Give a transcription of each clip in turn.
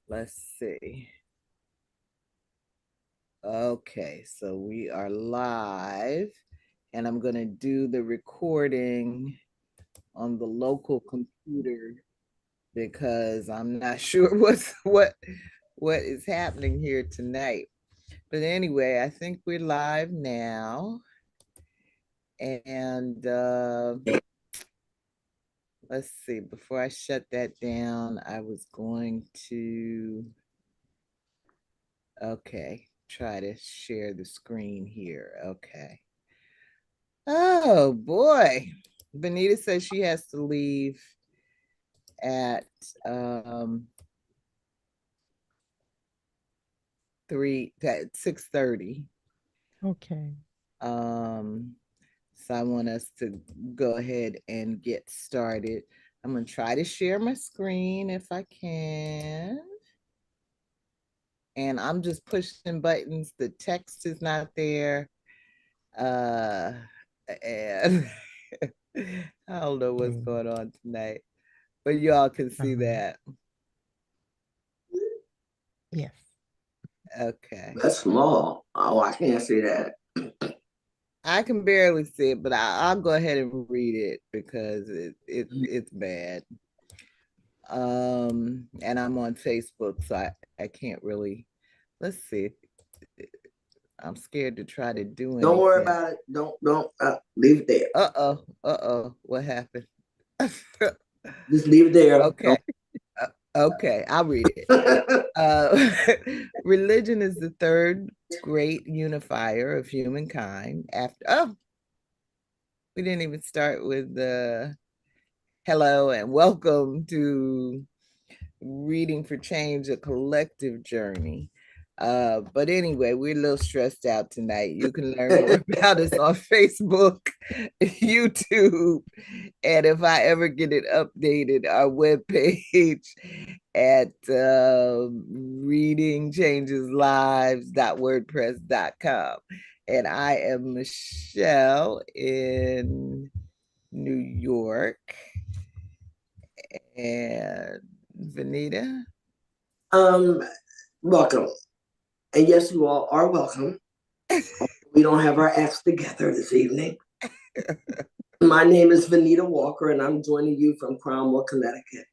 Let's see. Okay, so we are live, and I'm going to do the recording on the local computer because I'm not sure what is happening here tonight. But anyway, I think we're live now. And let's see, before I shut that down, I was going to, okay, try to share the screen here. Okay. Oh boy. Venita says she has to leave at um 6:30. Okay. So I want us to go ahead and get started. I'm gonna try to share my screen if I can. And I'm just pushing buttons. The text is not there. Uh and I don't know what's going on tonight, but y'all can see that. Yes. Okay. That's small. Oh, I can't see that. I can barely see it, but I'll go ahead and read it because it's bad. And I'm on Facebook, so I can't really. Let's see. I'm scared to try to do anything. Don't worry about it. Don't leave it there. Uh-oh. What happened? Just leave it there. Okay. Okay, I'll read it. Religion is the third great unifier of humankind after, we didn't even start with the hello and welcome to Reading for Change, a collective journey. But anyway, we're a little stressed out tonight. You can learn more about us on Facebook, YouTube, and if I ever get it updated, our webpage at readingchangeslives.wordpress.com. And I am Michelle in New York. And Venita? Welcome. And yes, you all are welcome. We don't have our acts together this evening. My name is Venita Walker, and I'm joining you from Cromwell, Connecticut.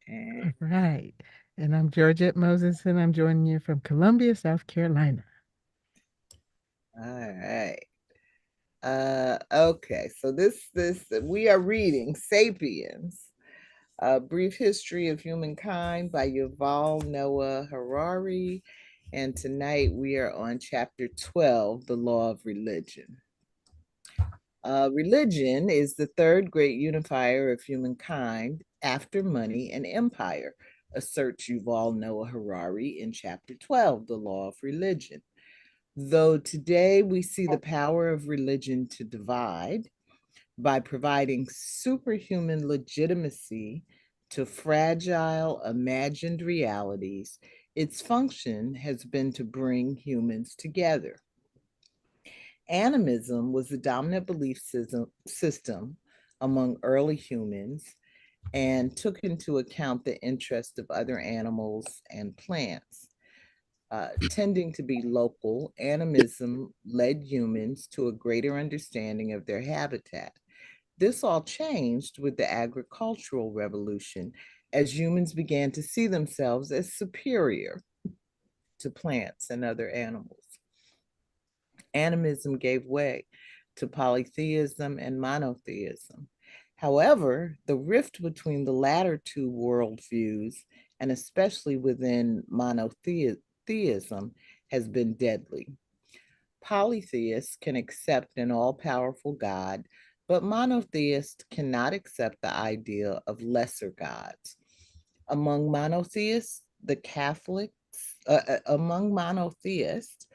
All right. And I'm Georgette Moses, and I'm joining you from Columbia, South Carolina. All right. Okay, so this we are reading Sapiens, a Brief History of Humankind by Yuval Noah Harari. And tonight we are on chapter 12, The Law of Religion. Religion is the third great unifier of humankind after money and empire, asserts Yuval Noah Harari in chapter 12, The Law of Religion. Though today we see the power of religion to divide by providing superhuman legitimacy to fragile, imagined realities, its function has been to bring humans together. Animism was the dominant belief system among early humans and took into account the interest of other animals and plants. Tending to be local, animism led humans to a greater understanding of their habitat. This all changed with the agricultural revolution as humans began to see themselves as superior to plants and other animals. Animism gave way to polytheism and monotheism. However, the rift between the latter two worldviews, and especially within monotheism, has been deadly. Polytheists can accept an all powerful God, but monotheists cannot accept the idea of lesser gods. Among monotheists, among monotheists,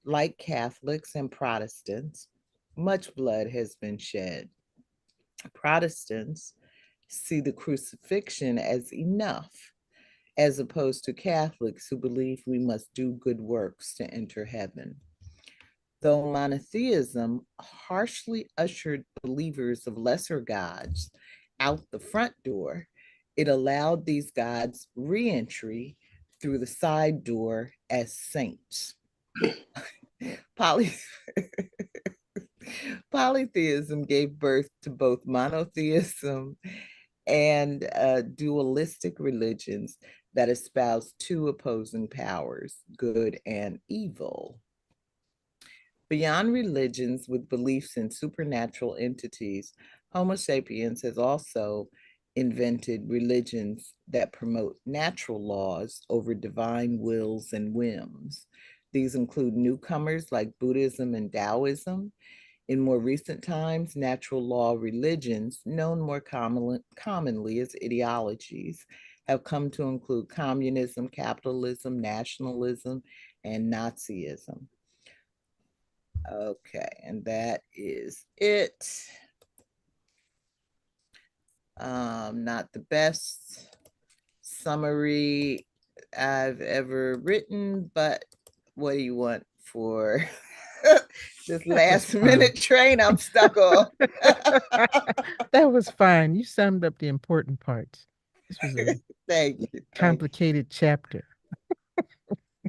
like Catholics and Protestants, much blood has been shed. Protestants see the crucifixion as enough, as opposed to Catholics who believe we must do good works to enter heaven. Though monotheism harshly ushered believers of lesser gods out the front door, It allowed these gods re-entry through the side door as saints. Poly- Polytheism gave birth to both monotheism and dualistic religions that espouse two opposing powers, good and evil. Beyond religions with beliefs in supernatural entities, Homo sapiens has also invented religions that promote natural laws over divine wills and whims. These include newcomers like Buddhism and Taoism. In more recent times, natural law religions, known more commonly as ideologies, have come to include communism, capitalism, nationalism, and Nazism. Okay, and that is it. Not the best summary I've ever written, but what do you want for this last minute train I'm stuck on? That was fine. You summed up the important parts. This was a Thank you. complicated chapter.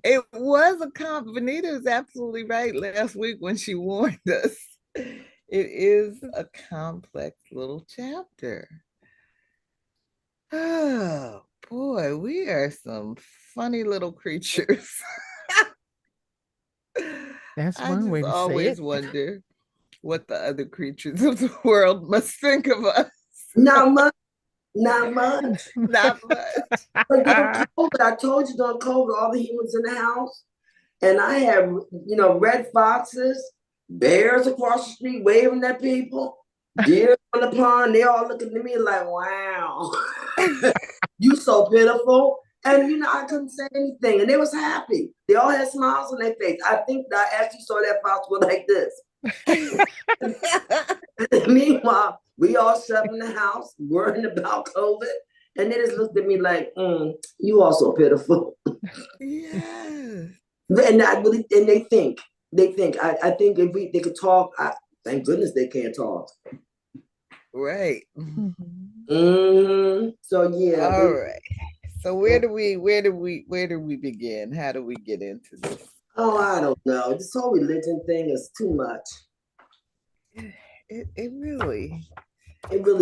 It was Venita is absolutely right last week when she warned us. It is a complex little chapter. Oh boy, we are some funny little creatures. That's I one just way to say always it. wonder what the other creatures of the world must think of us. Not much. Not much. Not much. But during COVID, I told you during COVID, all the humans in the house, and I had, red foxes, bears across the street waving at people, deer on the pond. They all looking at me like, "Wow, you so pitiful." And I couldn't say anything, and they was happy. They all had smiles on their face. I think that I actually saw that fox go like this. Meanwhile, we all shut in the house, worrying about COVID. And they just looked at me like, you all so pitiful. Yes. And they think. I think if they could talk, thank goodness they can't talk. Right. So yeah. All right. So where do we begin? How do we get into this? Oh, I don't know. This whole religion thing is too much. It really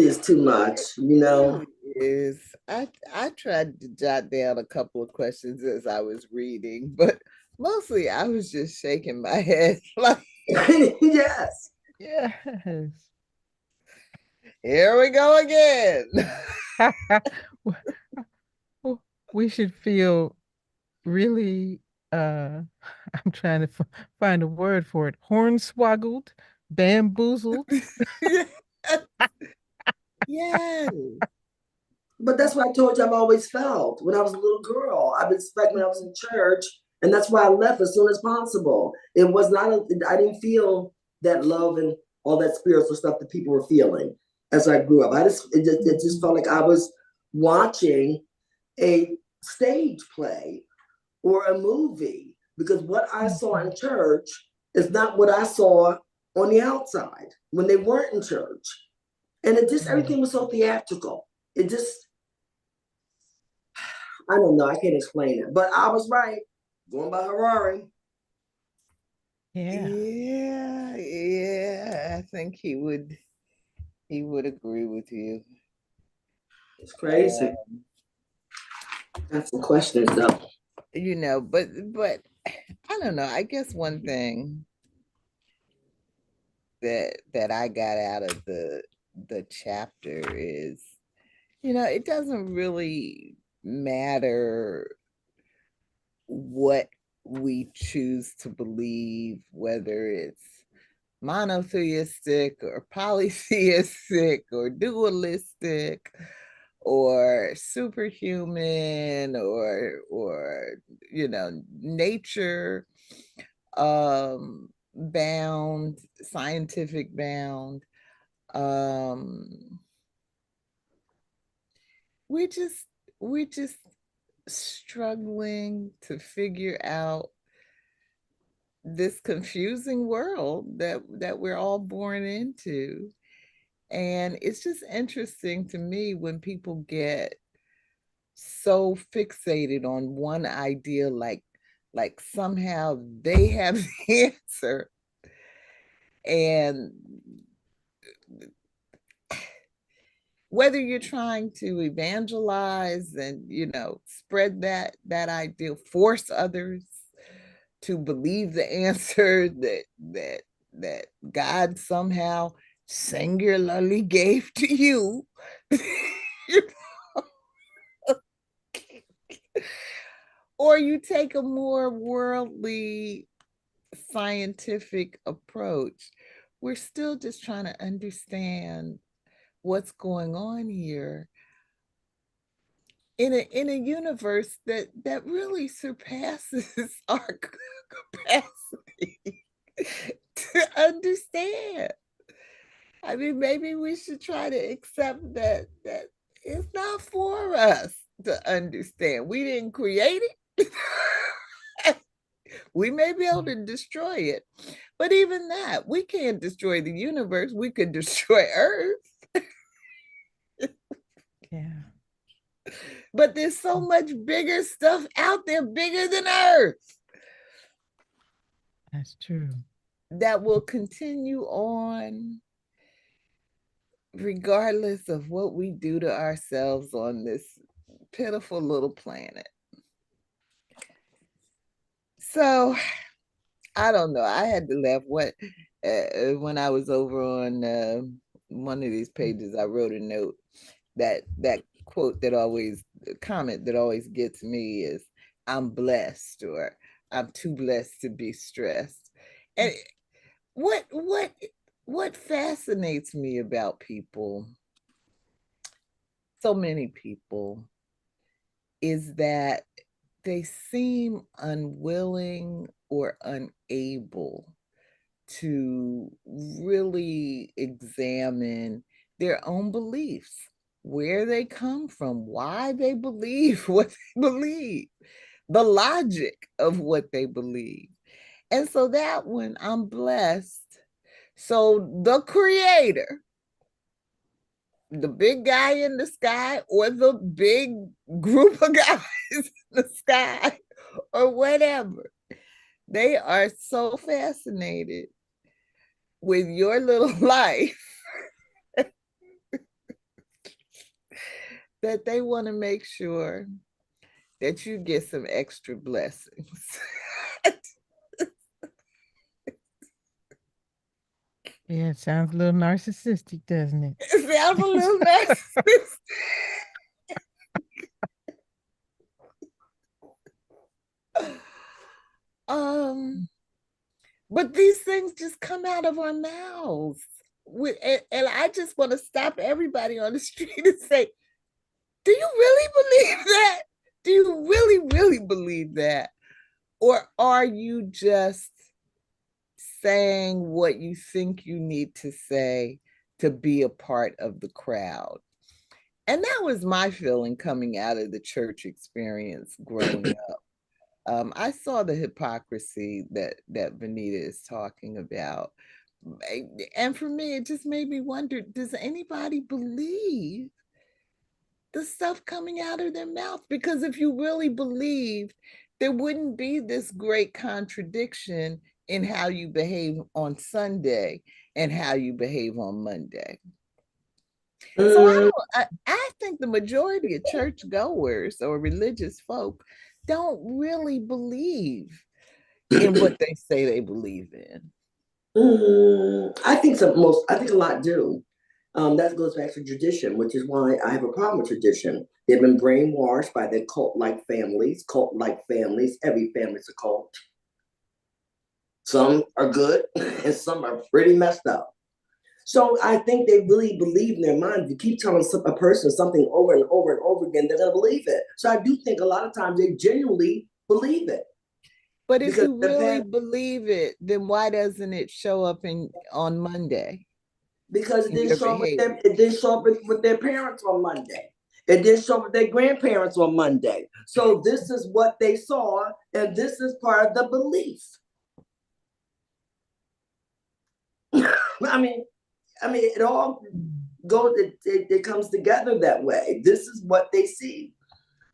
is too much, It is. I tried to jot down a couple of questions as I was reading, but mostly I was just shaking my head like yes. Yes. Here we go again. We should feel really I'm trying to find a word for it. Hornswoggled, bamboozled. Yeah. But that's what I told you I've always felt when I was a little girl. I've been expecting when I was in church, and that's why I left as soon as possible. It was not, I didn't feel that love and all that spiritual stuff that people were feeling as I grew up. It just felt like I was watching a stage play or a movie, because what I saw in church is not what I saw on the outside when they weren't in church. And it just, everything was so theatrical. It just, I don't know, I can't explain it. But I was right, going by Harari. Yeah. I think he would agree with you. It's crazy. That's some questions though. But I don't know. I guess one thing that I got out of the chapter is, it doesn't really matter what we choose to believe, whether it's monotheistic or polytheistic or dualistic or superhuman or nature bound, scientific bound. We're just struggling to figure out this confusing world that we're all born into. And it's just interesting to me when people get so fixated on one idea, like somehow they have the answer. And whether you're trying to evangelize and, spread that idea, force others to believe the answer that God somehow singularly gave to you, or you take a more worldly scientific approach, we're still just trying to understand what's going on here in a universe that really surpasses our capacity to understand. I mean, maybe we should try to accept that it's not for us to understand. We didn't create it. We may be able to destroy it, but even that, we can't destroy the universe. We could destroy Earth. Yeah. But there's so much bigger stuff out there, bigger than Earth. That's true. That will continue on regardless of what we do to ourselves on this pitiful little planet. So I don't know. I had to laugh. When I was over on one of these pages, I wrote a note that quote that always comment that always gets me is, "I'm blessed," or "I'm too blessed to be stressed." And what fascinates me about people, so many people, is that they seem unwilling or unable to really examine their own beliefs, where they come from, why they believe what they believe, the logic of what they believe. And so that one, I'm blessed. So the creator, the big guy in the sky, or the big group of guys in the sky, or whatever, they are so fascinated with your little life that they want to make sure that you get some extra blessings. Yeah, it sounds a little narcissistic, doesn't it? It sounds a little narcissistic. But these things just come out of our mouths. And I just want to stop everybody on the street and say, do you really believe that? Do you really, really believe that? Or are you just saying what you think you need to say to be a part of the crowd? And that was my feeling coming out of the church experience growing up. I saw the hypocrisy that Venita is talking about. And for me, it just made me wonder, does anybody believe the stuff coming out of their mouth? Because if you really believed, there wouldn't be this great contradiction in how you behave on Sunday and how you behave on Monday. So I think the majority of churchgoers or religious folk don't really believe in what they say they believe in. I think a lot do. That goes back to tradition, which is why I have a problem with tradition. They've been brainwashed by their cult-like families. Every family's a cult. Some are good and some are pretty messed up. So I think they really believe in their mind. If you keep telling a person something over and over and over again, they're going to believe it. So I do think a lot of times they genuinely believe it. But if you really believe it, then why doesn't it show up on Monday? Because it didn't show up with them. It didn't show up with their parents on Monday. It didn't show up with their grandparents on Monday. So this is what they saw, and this is part of the belief. I mean, it all goes. It comes together that way. This is what they see.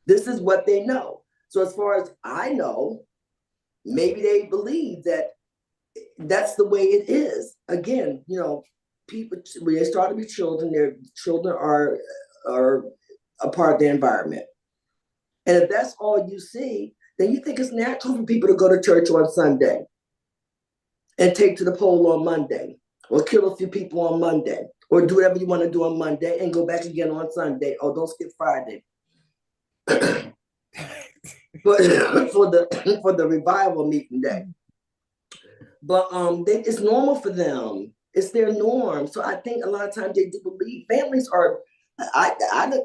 This is what they know. So as far as I know, maybe they believe that that's the way it is. Again, people, when they start to be children, their children are a part of the environment. And if that's all you see, then you think it's natural for people to go to church on Sunday and take to the poll on Monday, or kill a few people on Monday, or do whatever you want to do on Monday and go back again on Sunday. Oh, don't skip Friday. But for the revival meeting day. But it's normal for them. It's their norm. So I think a lot of times they do believe families are,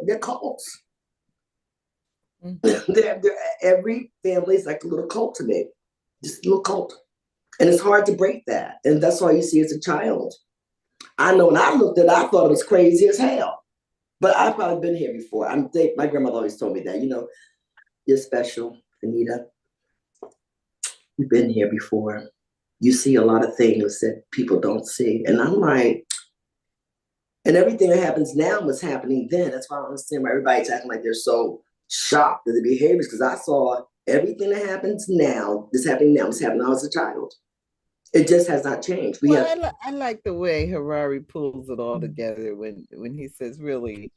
they're cults. Every family is like a little cult to me, just a little cult. And it's hard to break that. And that's all you see as a child. I know when I looked at it, I thought it was crazy as hell. But I've probably been here before. My grandmother always told me that, you're special, Venita. You've been here before. You see a lot of things that people don't see. And I'm like, and everything that happens now was happening then. That's why I don't understand why everybody's acting like they're so shocked at the behaviors, because I saw everything that happens now, this happening now, was happening when I was a child. It just has not changed. I like the way Harari pulls it all together when he says really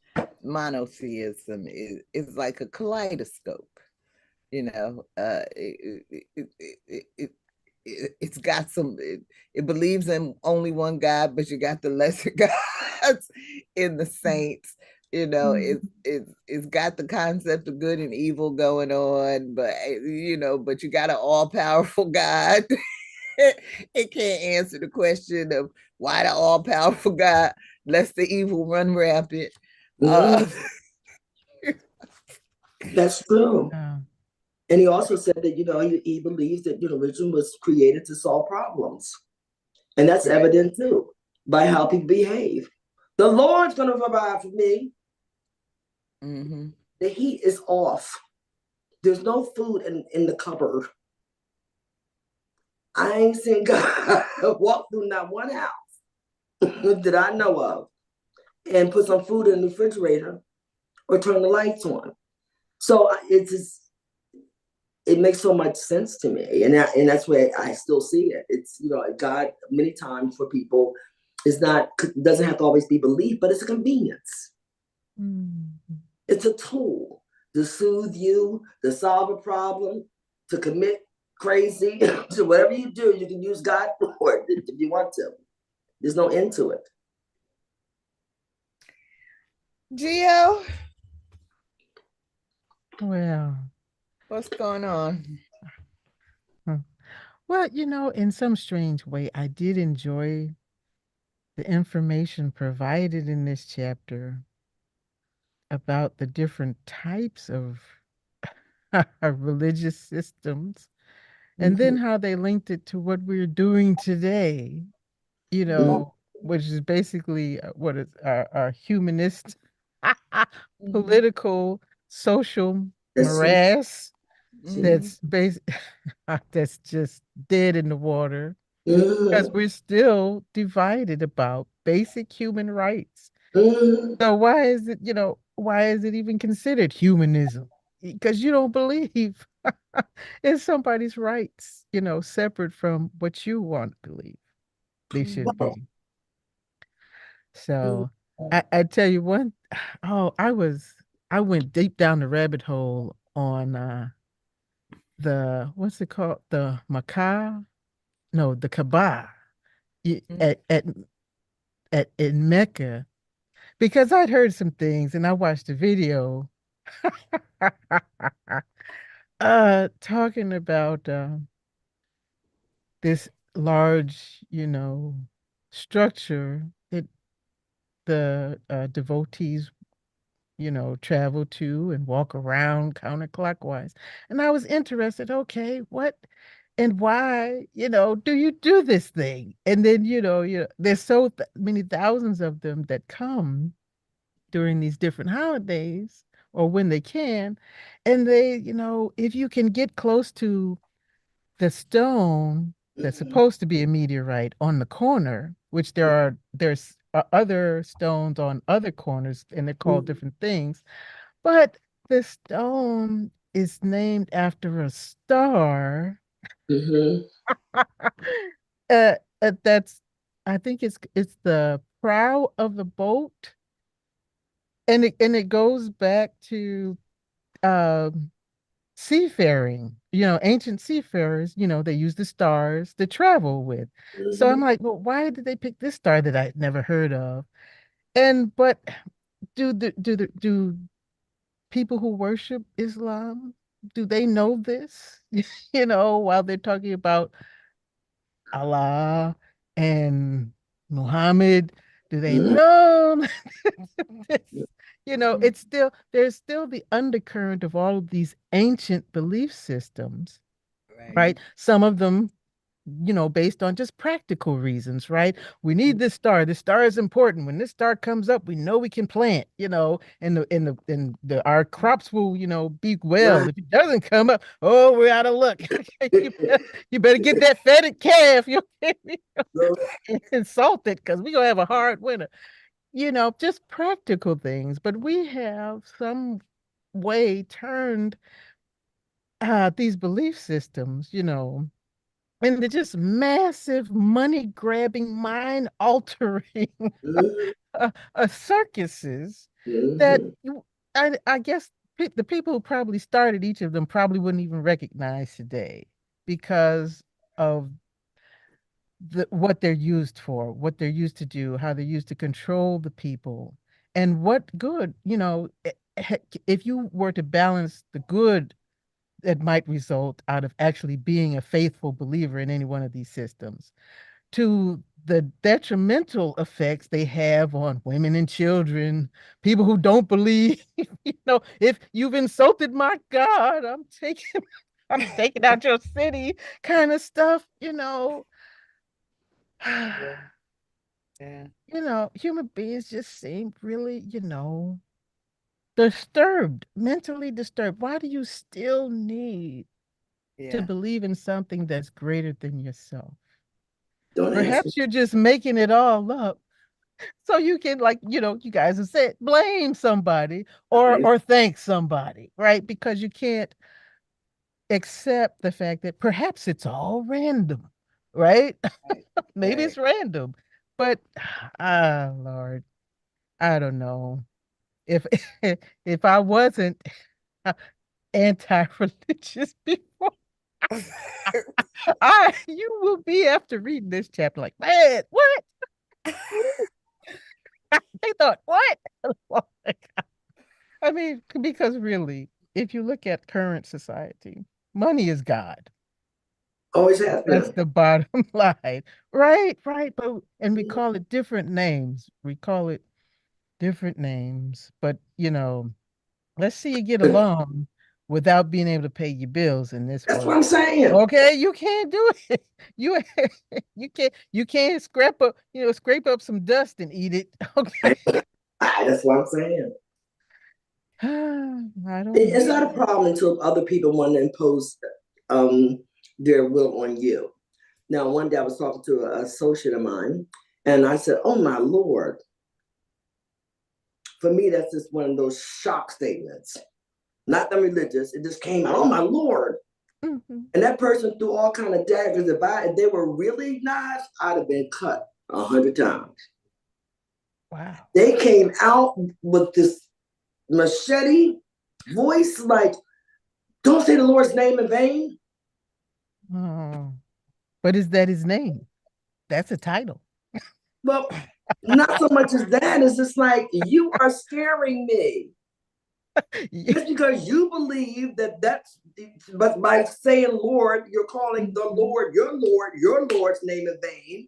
monotheism is like a kaleidoscope. It's got some, it believes in only one God, but you got the lesser gods in the saints. It's got the concept of good and evil going on, but but you got an all-powerful God. It can't answer the question of why the all-powerful God lets the evil run rampant. That's true. And he also said that, he believes that religion was created to solve problems. And that's evident too, by how people behave. The Lord's going to provide for me. Mm-hmm. The heat is off. There's no food in the cupboard. I ain't seen God walk through not one house that I know of and put some food in the refrigerator or turn the lights on. So it makes so much sense to me. And that's where I still see it. It's, God many times for people doesn't have to always be belief, but it's a convenience. Mm-hmm. It's a tool to soothe you, to solve a problem, to commit crazy, to whatever you do, you can use God for it if you want to. There's no end to it. Gio? Well, what's going on? Well, in some strange way, I did enjoy the information provided in this chapter about the different types of religious systems, and then how they linked it to what we're doing today, which is basically what is our humanist, political, social morass that's that's just dead in the water, because we're still divided about basic human rights. So why is it even considered humanism? Because you don't believe in somebody's rights, separate from what you want to believe they should be. So I tell you one, I went deep down the rabbit hole on what's it called? The Kaaba in Mecca, because I'd heard some things and I watched a video talking about this large, structure that the devotees, travel to and walk around counterclockwise. And I was interested, okay, what and why, do you do this thing? And then, there's so many thousands of them that come during these different holidays or when they can. And they, if you can get close to the stone that's supposed to be a meteorite on the corner, which there's other stones on other corners and they're called different things. But the stone is named after a star. Mm-hmm. That's, I think it's the prow of the boat, and it goes back to um seafaring. Ancient seafarers, they use the stars to travel with. So I'm Mm-hmm. like, well, why did they pick this star that I'd never heard of? And but do people who worship Islam, do they know this? While they're talking about Allah and Muhammad, do they Mm-hmm. know? this? It's still there's still the undercurrent of all of these ancient belief systems, Right. right? Some of them, based on just practical reasons, right? We need this star. This star is important. When this star comes up, we know we can plant, and our crops will, be well. Right. If it doesn't come up, oh, we're out of luck. You better get that fatted calf, So, and salt it because we're gonna have a hard winter. Just practical things. But we have some way turned these belief systems, into just massive money grabbing, mind altering mm-hmm. circuses that Mm-hmm. I guess the people who probably started each of them probably wouldn't even recognize today because of what they're used for, what they're used to do, how they're used to control the people, and what good, if you were to balance the good that might result out of actually being a faithful believer in any one of these systems to the detrimental effects they have on women and children, people who don't believe, if you've insulted my God, I'm taking out your city kind of stuff, Yeah. Yeah. Human beings just seem really, disturbed, mentally disturbed. Why do you still need to Yeah. believe in something that's greater than yourself? Don't ask me. Perhaps you're just making it all up so you can, like, you guys have said, blame somebody Right. or thank somebody, right? Because you can't accept the fact that perhaps it's all random, right? Right. Maybe Right. it's random, but Lord, I don't know. If if I wasn't anti-religious before, you will be after reading this chapter like, man, what? They thought what? I mean, because really, if you look at current society, money is God. Always has That's been. the bottom line. Right, right. And we call it different names. We call it different names. But, let's see you get along without being able to pay your bills in this That's what world. I'm saying. Okay, you can't do it. You you can't scrape up some dust and eat it. Okay. That's what I'm saying. I don't It's know. not a problem until other people want to impose um, their will on you. Now, one day I was talking to an associate of mine, and I said, "Oh my Lord." For me, that's just one of those shock statements. Not the religious. It just came out, "Oh my Lord." Mhm. And that person threw all kind of daggers. If they were really knives, I'd have been cut 100 times. Wow. They came out with this machete voice, like, "Don't say the Lord's name in vain." Oh, but is that his name? That's a title. Well, not so much as that. It's just like, you are scaring me. Just because you believe that's, but by saying Lord, you're calling the Lord, your Lord's name in vain.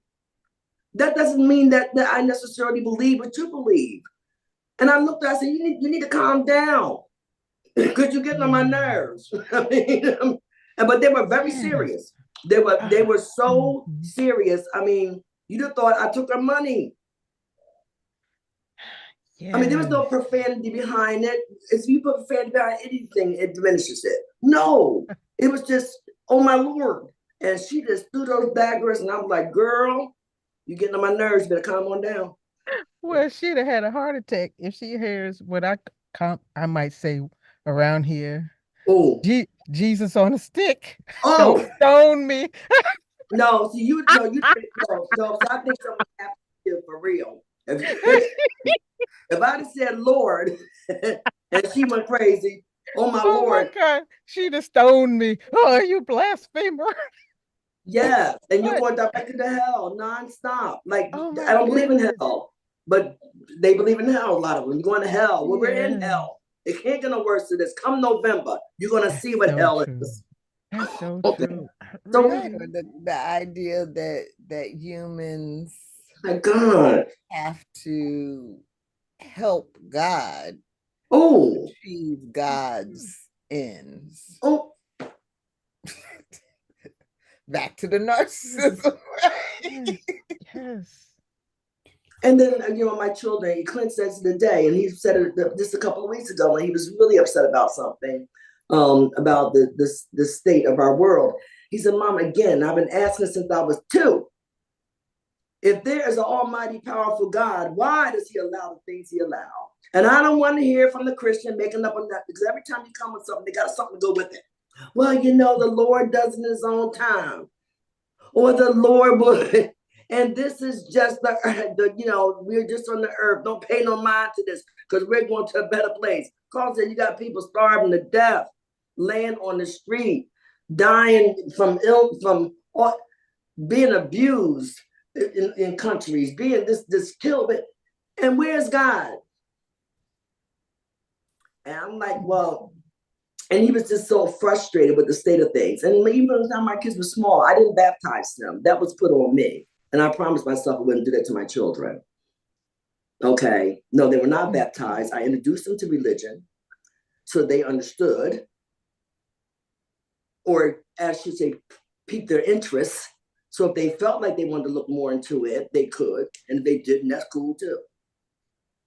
That doesn't mean that I necessarily believe what you believe. And I looked, I said, you need to calm down because you're getting on my nerves. I mean, but they were very Yes. serious. They were so Mhm. serious. I mean, you'd have thought I took their money. I mean, there was no Yes. profanity behind it. If you put profanity behind anything, it diminishes it. No, it was just, "Oh my Lord." And she just threw those daggers, and I'm like, "Girl, you're getting on my nerves. You better calm on down." Well, she'd have had a heart attack if she hears what I might say around here. Oh, Jesus on a stick. Don't oh, stone me. no. See, no. So I think something happened here for real. If I'd have said Lord and she went crazy, oh my Oh my Lord, God. She'd have stoned me. Oh, you blasphemer. yes, and you're What? going directly to hell nonstop. Like, Oh I my don't believe in goodness. hell, but they believe in hell. A lot of them. You're going to hell. Well, we're in Yeah. hell. It can't get no worse than this. Come November, you're going to That's see what so hell true. is. That's so Okay. true. So, Or Really? the idea that humans my God. have to help God Oh, achieve God's ends. oh, Back to the narcissism. Right? Yes. Yes. and then my children, he Clint says today, and he said it just a couple of weeks ago when he was really upset about something, about the state of our world. He said, "Mom, again, I've been asking since I was 2. If there is an almighty, powerful God, why does he allow the things he allows?" And I don't want to hear from the Christian making up on that, because every time you come with something, they got something to go with it. Well, the Lord does it in his own time, or the Lord will. And this is just we're just on the earth. Don't pay no mind to this, because we're going to a better place. Carl said you got people starving to death, laying on the street, dying from being abused in countries, being this killed. And where's God? And I'm like, well, and he was just so frustrated with the state of things. And even the time my kids were small, I didn't baptize them. That was put on me. And I promised myself I wouldn't do that to my children. Okay. No, they were not baptized. I introduced them to religion so they understood, or as you say, piqued their interest. So if they felt like they wanted to look more into it, they could. And if they didn't, that's cool too.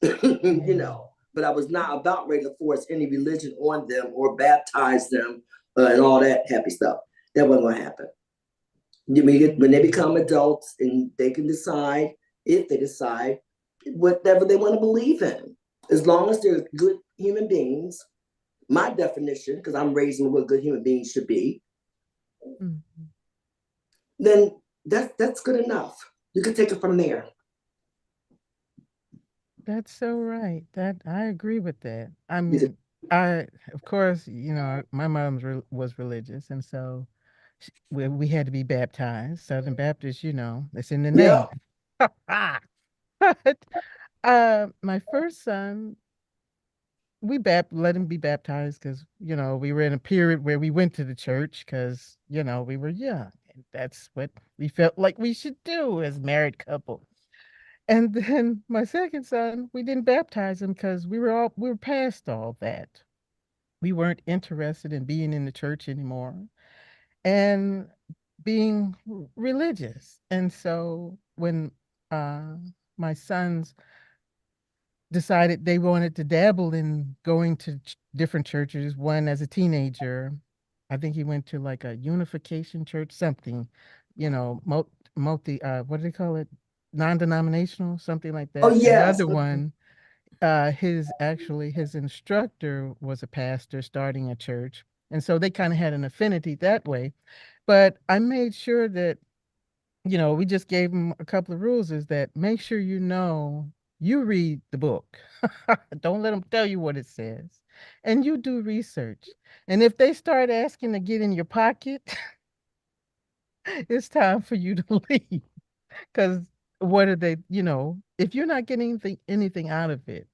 Yeah. But I was not about ready to force any religion on them or baptize them, and all that happy stuff. That wasn't going to happen. When they become adults, and they can decide, if they decide, whatever they want to believe in, as long as they're good human beings. My definition, because I'm raising what good human beings should be, Mm-hmm. then that's good enough. You can take it from there. That's so right. That I agree with that. I mean, I of course, my mom was religious, and so we had to be baptized. Southern Baptist, it's in the name. Yeah. But my first son, we let him be baptized because we were in a period where we went to the church because we were young, and that's what we felt like we should do as married couple. And then my second son, we didn't baptize him because we were past all that. We weren't interested in being in the church anymore and being religious. And so when uh, my sons decided they wanted to dabble in going to different churches, one as a teenager, I think he went to like a unification church, something, multi, what do they call it? Non-denominational, something like Oh that. And the yes. other one, his instructor was a pastor starting a church. And so they kind of had an affinity that way. But I made sure that, we just gave them a couple of rules is that make sure you read the book. Don't let them tell you what it says. And you do research. And if they start asking to get in your pocket, it's time for you to leave. Because what are they, if you're not getting anything out of it,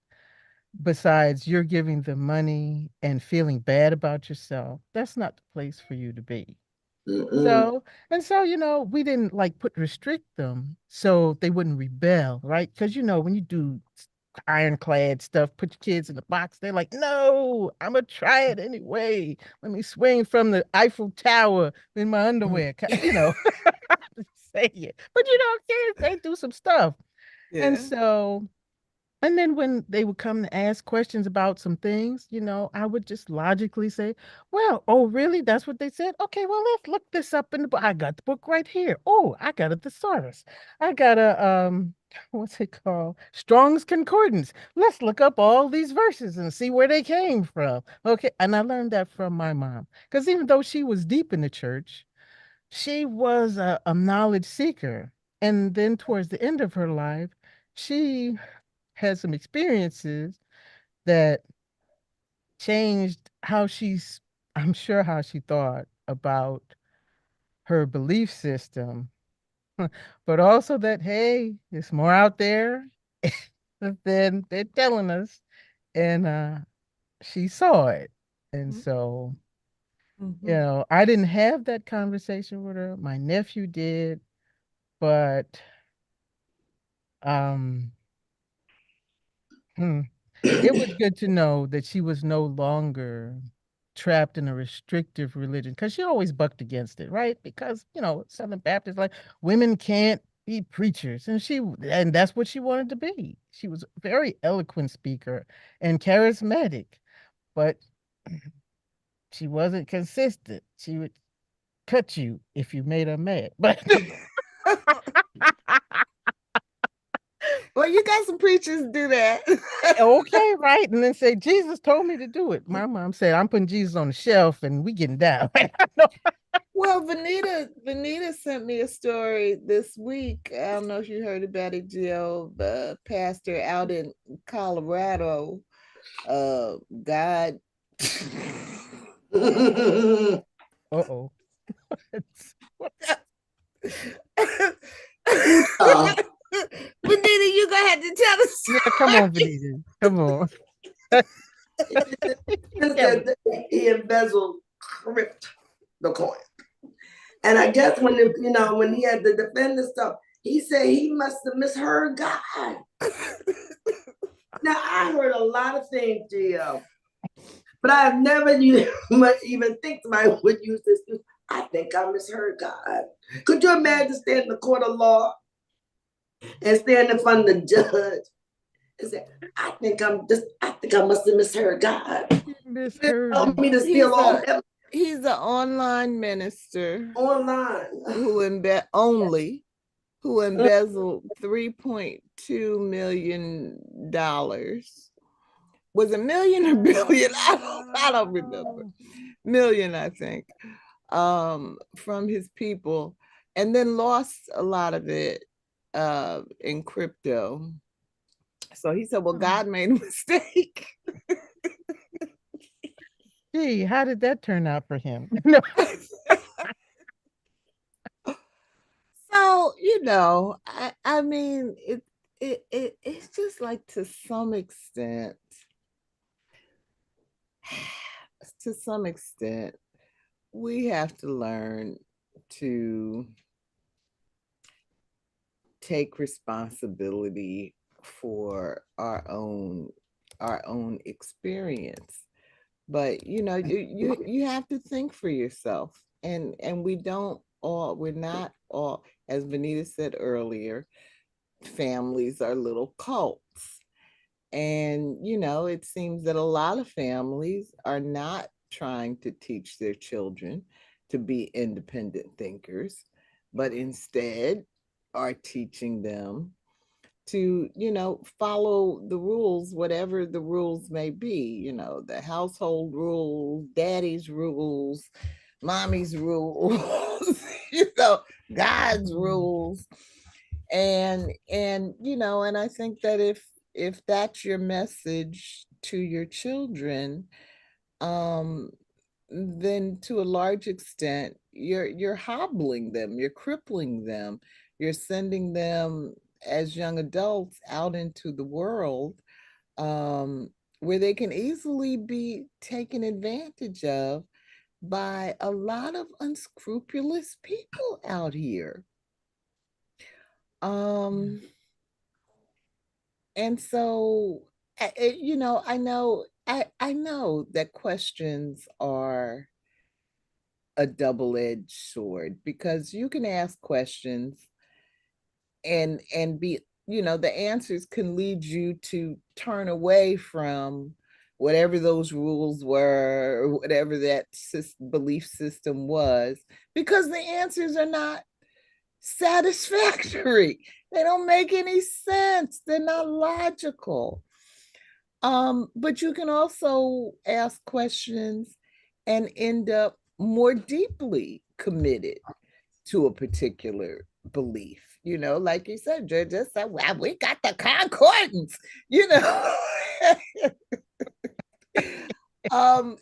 besides you're giving them money and feeling bad about yourself, that's not the place for you to be. Mm-mm. So, we didn't like restrict them so they wouldn't rebel, right? Because, when you do ironclad stuff, put your kids in the box, they're like, no, I'm going to try it anyway. Let me swing from the Eiffel Tower in my underwear, say it. But, kids, they do some stuff. And Yeah. so And then when they would come to ask questions about some things, I would just logically say, well, oh, really? That's what they said? Okay, well, let's look this up in the book. I got the book right here. Oh, I got a thesaurus. I got a, what's it called? Strong's Concordance. Let's look up all these verses and see where they came from. Okay. And I learned that from my mom. Because even though she was deep in the church, she was a knowledge seeker. And then towards the end of her life, she had some experiences that changed I'm sure how she thought about her belief system, but also that, hey, there's more out there than they're telling us. And she saw it. And so, I didn't have that conversation with her. My nephew did, but um, hmm, it was good to know that she was no longer trapped in a restrictive religion because she always bucked against it, right? Because, Southern Baptists like women can't be preachers, and that's what she wanted to be. She was a very eloquent speaker and charismatic, but she wasn't consistent. She would cut you if you made her mad. But Well, you got some preachers do that. okay, right. And then say, Jesus told me to do it. My mom said, I'm putting Jesus on the shelf and we getting down. Well, Venita sent me a story this week. I don't know if you heard about it, Jill. The pastor out in Colorado, God. Uh-oh. Venita, you gonna have to tell the story. Yeah, come on, Venita. Come on. He embezzled, ripped the coin. And I guess when he had to defend himself, he said he must have misheard God. Now I heard a lot of things, Gio, but I have never even think somebody would use this. I think I misheard God. Could you imagine standing in the court of law and standing in front of the judge and say, I think I must have misheard God. Misheard. Help me to steal all that. He's an online minister Online. who embezzled $3.2 million. Was it million or billion? I don't remember. Million, I think, from his people, and then lost a lot of it in crypto. So he said, well, God made a mistake. Gee, how did that turn out for him? So, I mean, it's just like to some extent, we have to learn to take responsibility for our own experience. But you have to think for yourself, and we're not all, as Venita said earlier, families are little cults. And it seems that a lot of families are not trying to teach their children to be independent thinkers, but instead are teaching them to follow the rules, whatever the rules may be, the household rules, daddy's rules, mommy's rules, God's rules. And I think that if that's your message to your children, then to a large extent you're hobbling them, you're crippling them, you're sending them as young adults out into the world, where they can easily be taken advantage of by a lot of unscrupulous people out here. And so, I know that questions are a double-edged sword, because you can ask questions and be the answers can lead you to turn away from whatever those rules were, or whatever that belief system was, because the answers are not satisfactory. They don't make any sense. They're not logical. But you can also ask questions and end up more deeply committed to a particular belief. Like you said, Georgette said, well, we got the concordance, and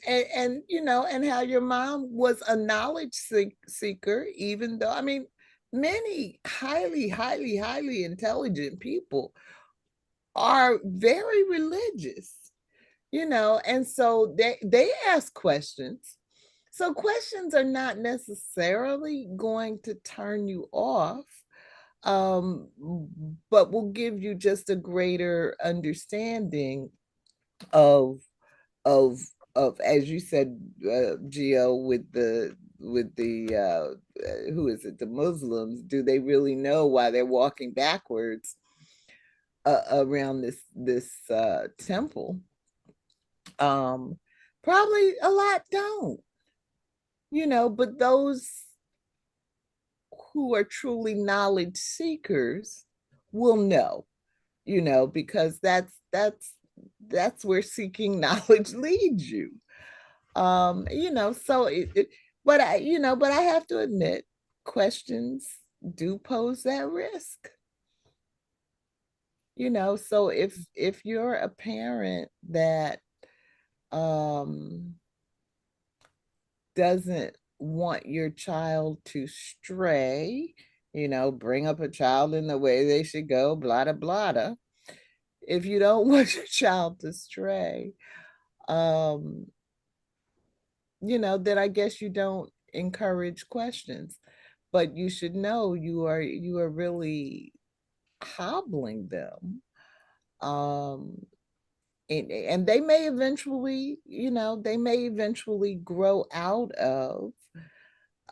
how your mom was a knowledge seeker, even though, I mean, many highly, highly, highly intelligent people are very religious, and so they ask questions. So questions are not necessarily going to turn you off, but will give you just a greater understanding of of as you said, Gio, with the who is it, the Muslims, do they really know why they're walking backwards around this temple? Probably a lot don't, but those who are truly knowledge seekers will know, because that's where seeking knowledge leads you. So but I have to admit, questions do pose that risk. So if you're a parent that doesn't want your child to stray, bring up a child in the way they should go, blah, blah, blah. If you don't want your child to stray, then I guess you don't encourage questions. But you should know you are really hobbling them. And they may eventually, grow out of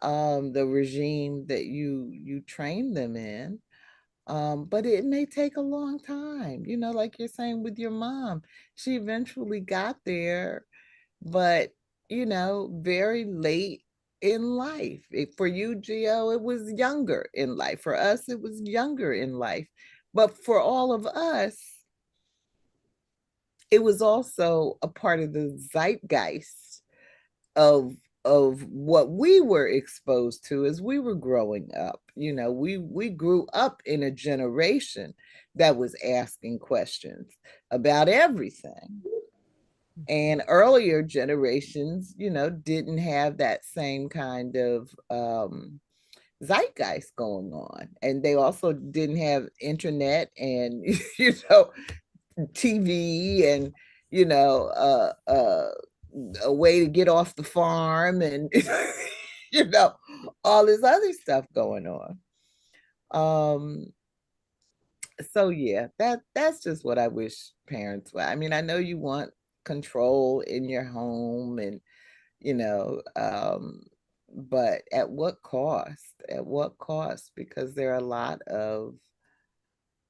the regime that you train them in. But it may take a long time, like you're saying with your mom. She eventually got there, but very late in life. For you, Gio, it was younger in life. For us, it was younger in life. But for all of us, it was also a part of the zeitgeist of what we were exposed to as we were growing up. We grew up in a generation that was asking questions about everything. And earlier generations, didn't have that same kind of zeitgeist going on. And they also didn't have internet and, TV and, a way to get off the farm and, all this other stuff going on. So yeah, that's just what I wish parents were. I mean, I know you want control in your home and, but at what cost? At what cost? Because there are a lot of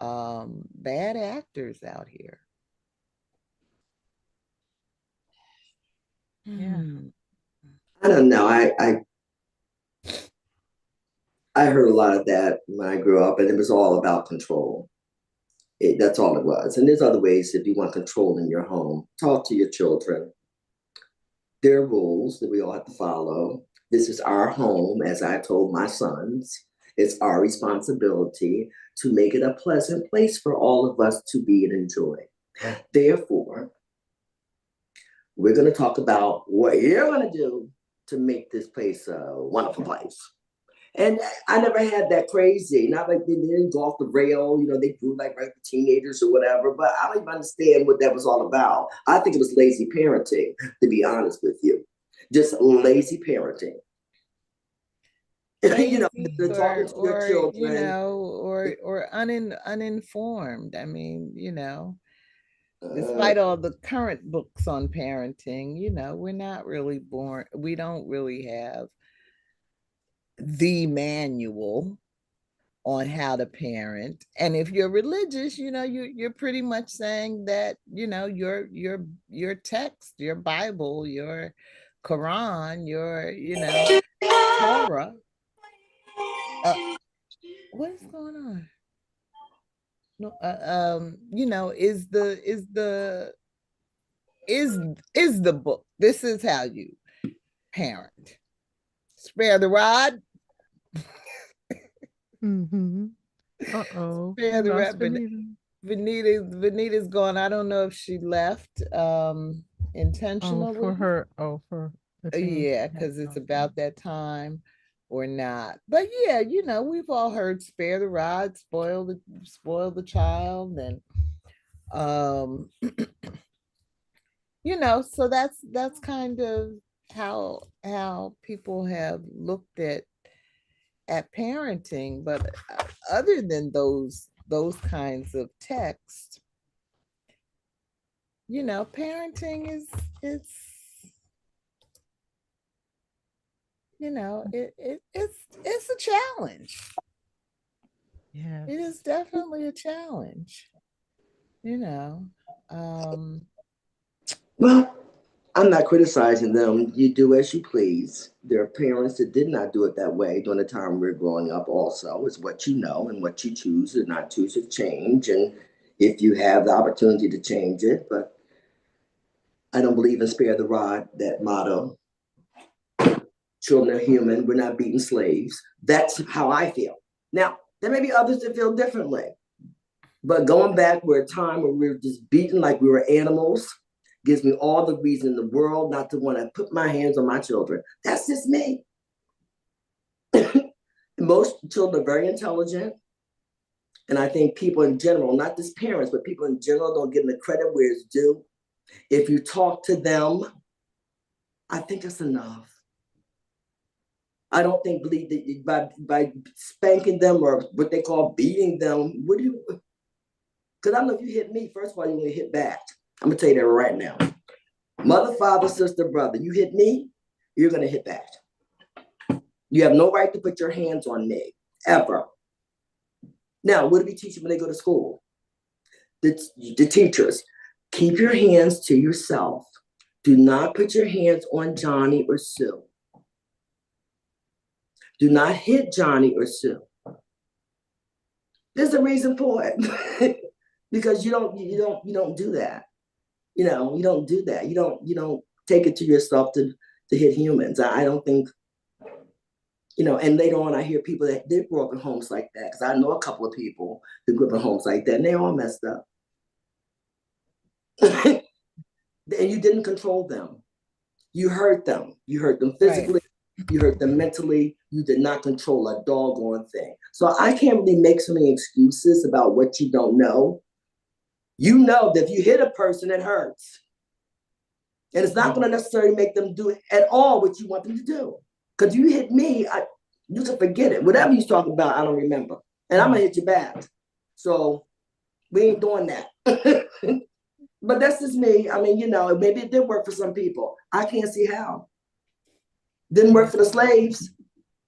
bad actors out here. Yeah. I don't know. I heard a lot of that when I grew up, and it was all about control. That's all it was. And there's other ways if you want control in your home. Talk to your children. There are rules that we all have to follow. This is our home, as I told my sons. It's our responsibility to make it a pleasant place for all of us to be and enjoy. Therefore, we're going to talk about what you're going to do to make this place a wonderful place. And I never had that crazy, not like they didn't go off the rail, they grew like teenagers or whatever, but I don't even understand what that was all about. I think it was lazy parenting, to be honest with you. Just lazy parenting. Lazy, talking to your children. or uninformed. I mean, despite all the current books on parenting, we're not really born, we don't really have the manual on how to parent. And if you're religious, you're pretty much saying that, your text, your Bible, your Quran, your, Torah. What is going on? No, is the book. This is how you parent. Spare the rod. Mm-hmm. Uh-oh. Spare the rod. Venita. Venita's gone. I don't know if she left intentionally. For the thing. Yeah, because it's about that time or not. But yeah, we've all heard spare the rod, spoil the child, and so that's kind of how people have looked at parenting. But other than those kinds of texts, parenting is it's it's a challenge. Yeah, it is definitely a challenge. Well, I'm not criticizing them. You do as you please. There are parents that did not do it that way during the time we were growing up also. It's what you know and what you choose or not choose to change. And if you have the opportunity to change it, but I don't believe in spare the rod, that motto. Children are human. We're not beaten slaves. That's how I feel. Now, there may be others that feel differently. But going back, we're a time where we're just beaten like we were animals. Gives me all the reason in the world not to want to put my hands on my children. That's just me. Most children are very intelligent. And I think people in general, not just parents, but people in general don't give them the credit where it's due. If you talk to them, I think it's enough. I don't think believe that by spanking them or what they call beating them, what do you, because I know if you hit me, first of all, you're going to hit back. I'm going to tell you that right now. Mother, father, sister, brother, you hit me, you're going to hit back. You have no right to put your hands on me, ever. Now, what do we teach them when they go to school? The teachers, keep your hands to yourself. Do not put your hands on Johnny or Sue. Do not hit Johnny or Sue. There's a reason for it. Because you don't do that. You don't do that. You don't take it to yourself to hit humans. I don't think, and later on I hear people that did grow up in homes like that, because I know a couple of people who grew up in homes like that, and they all messed up. And you didn't control them. You hurt them. You hurt them physically. Right. You hurt them mentally. You did not control a doggone thing. So I can't really make so many excuses about what you don't know. You know that if you hit a person, it hurts. And it's not going to necessarily make them do at all what you want them to do. Because you hit me, you can forget it. Whatever you're talking about, I don't remember. And I'm going to hit you back. So we ain't doing that. But that's just me. I mean, maybe it did work for some people. I can't see how. Didn't work for the slaves.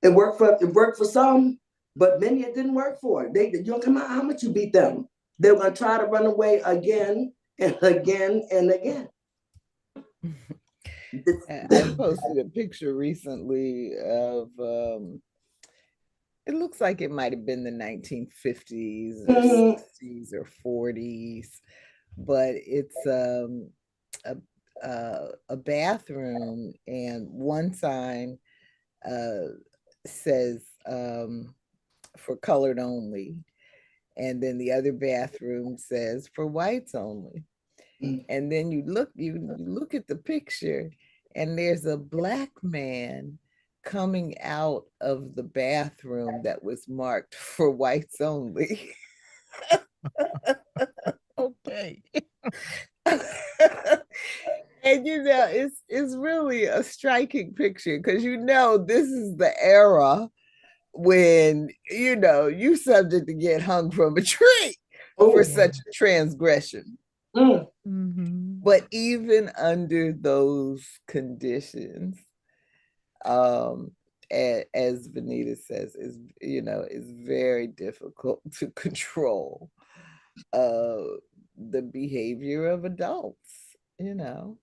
It worked for some, but many it didn't work for. You don't come out how much you beat them. They were going to try to run away again and again and again. I posted a picture recently of, it looks like it might have been the 1950s or 60s or 40s, but it's a bathroom, and one sign says for colored only. And then the other bathroom says for whites only. And then you look at the picture, and there's a Black man coming out of the bathroom that was marked for whites only. Okay. And it's really a striking picture, because this is the era when you subject to get hung from a tree for such a transgression. Mm-hmm. But even under those conditions, as Venita says, is very difficult to control the behavior of adults, no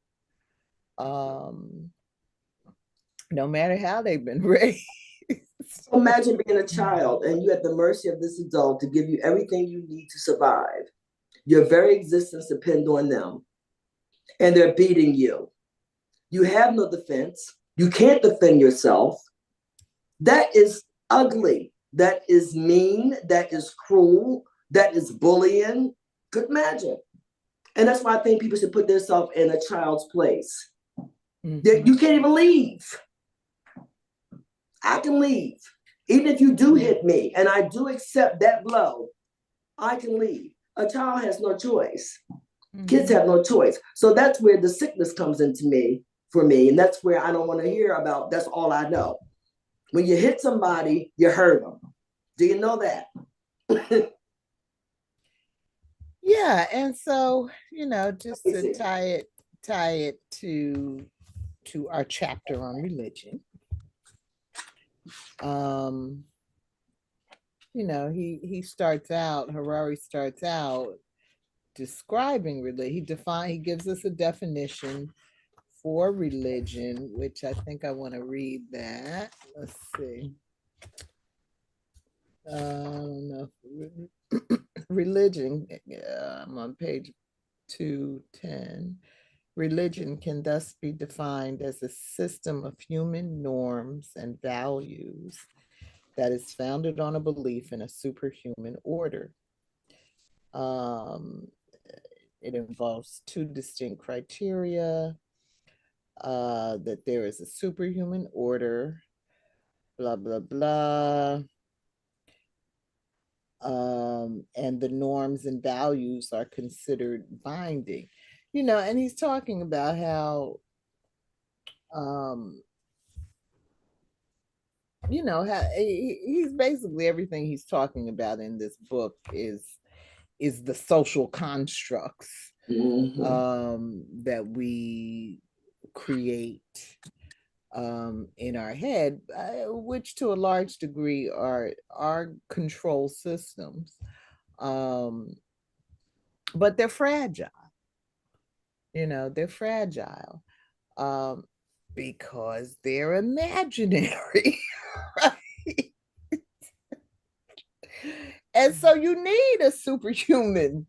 matter how they've been raised. Imagine being a child and you at the mercy of this adult to give you everything you need to survive. Your very existence depends on them, and they're beating you. You have no defense. You can't defend yourself. That is ugly. That is mean. That is cruel. That is bullying. Could imagine. And that's why I think people should put themselves in a child's place. Mm-hmm. You can't even leave. I can leave. Even if you do hit me and I do accept that blow, I can leave. A child has no choice. Mm-hmm. Kids have no choice. So that's where the sickness comes into me, for me. And that's where I don't want to hear about, that's all I know. When you hit somebody, you hurt them. Do you know that? Yeah. And so, just to tie it to our chapter on religion. Harari starts out describing religion. He gives us a definition for religion, which I think I want to read that. Let's see. I don't know. Religion, I'm on page 210. Religion can thus be defined as a system of human norms and values that is founded on a belief in a superhuman order. It involves two distinct criteria, that there is a superhuman order, blah, blah, blah. And the norms and values are considered binding. And he's talking about how, how he's basically, everything he's talking about in this book is the social constructs that we create in our head, which to a large degree are control systems, but they're fragile. They're fragile because they're imaginary, right? And so you need a superhuman,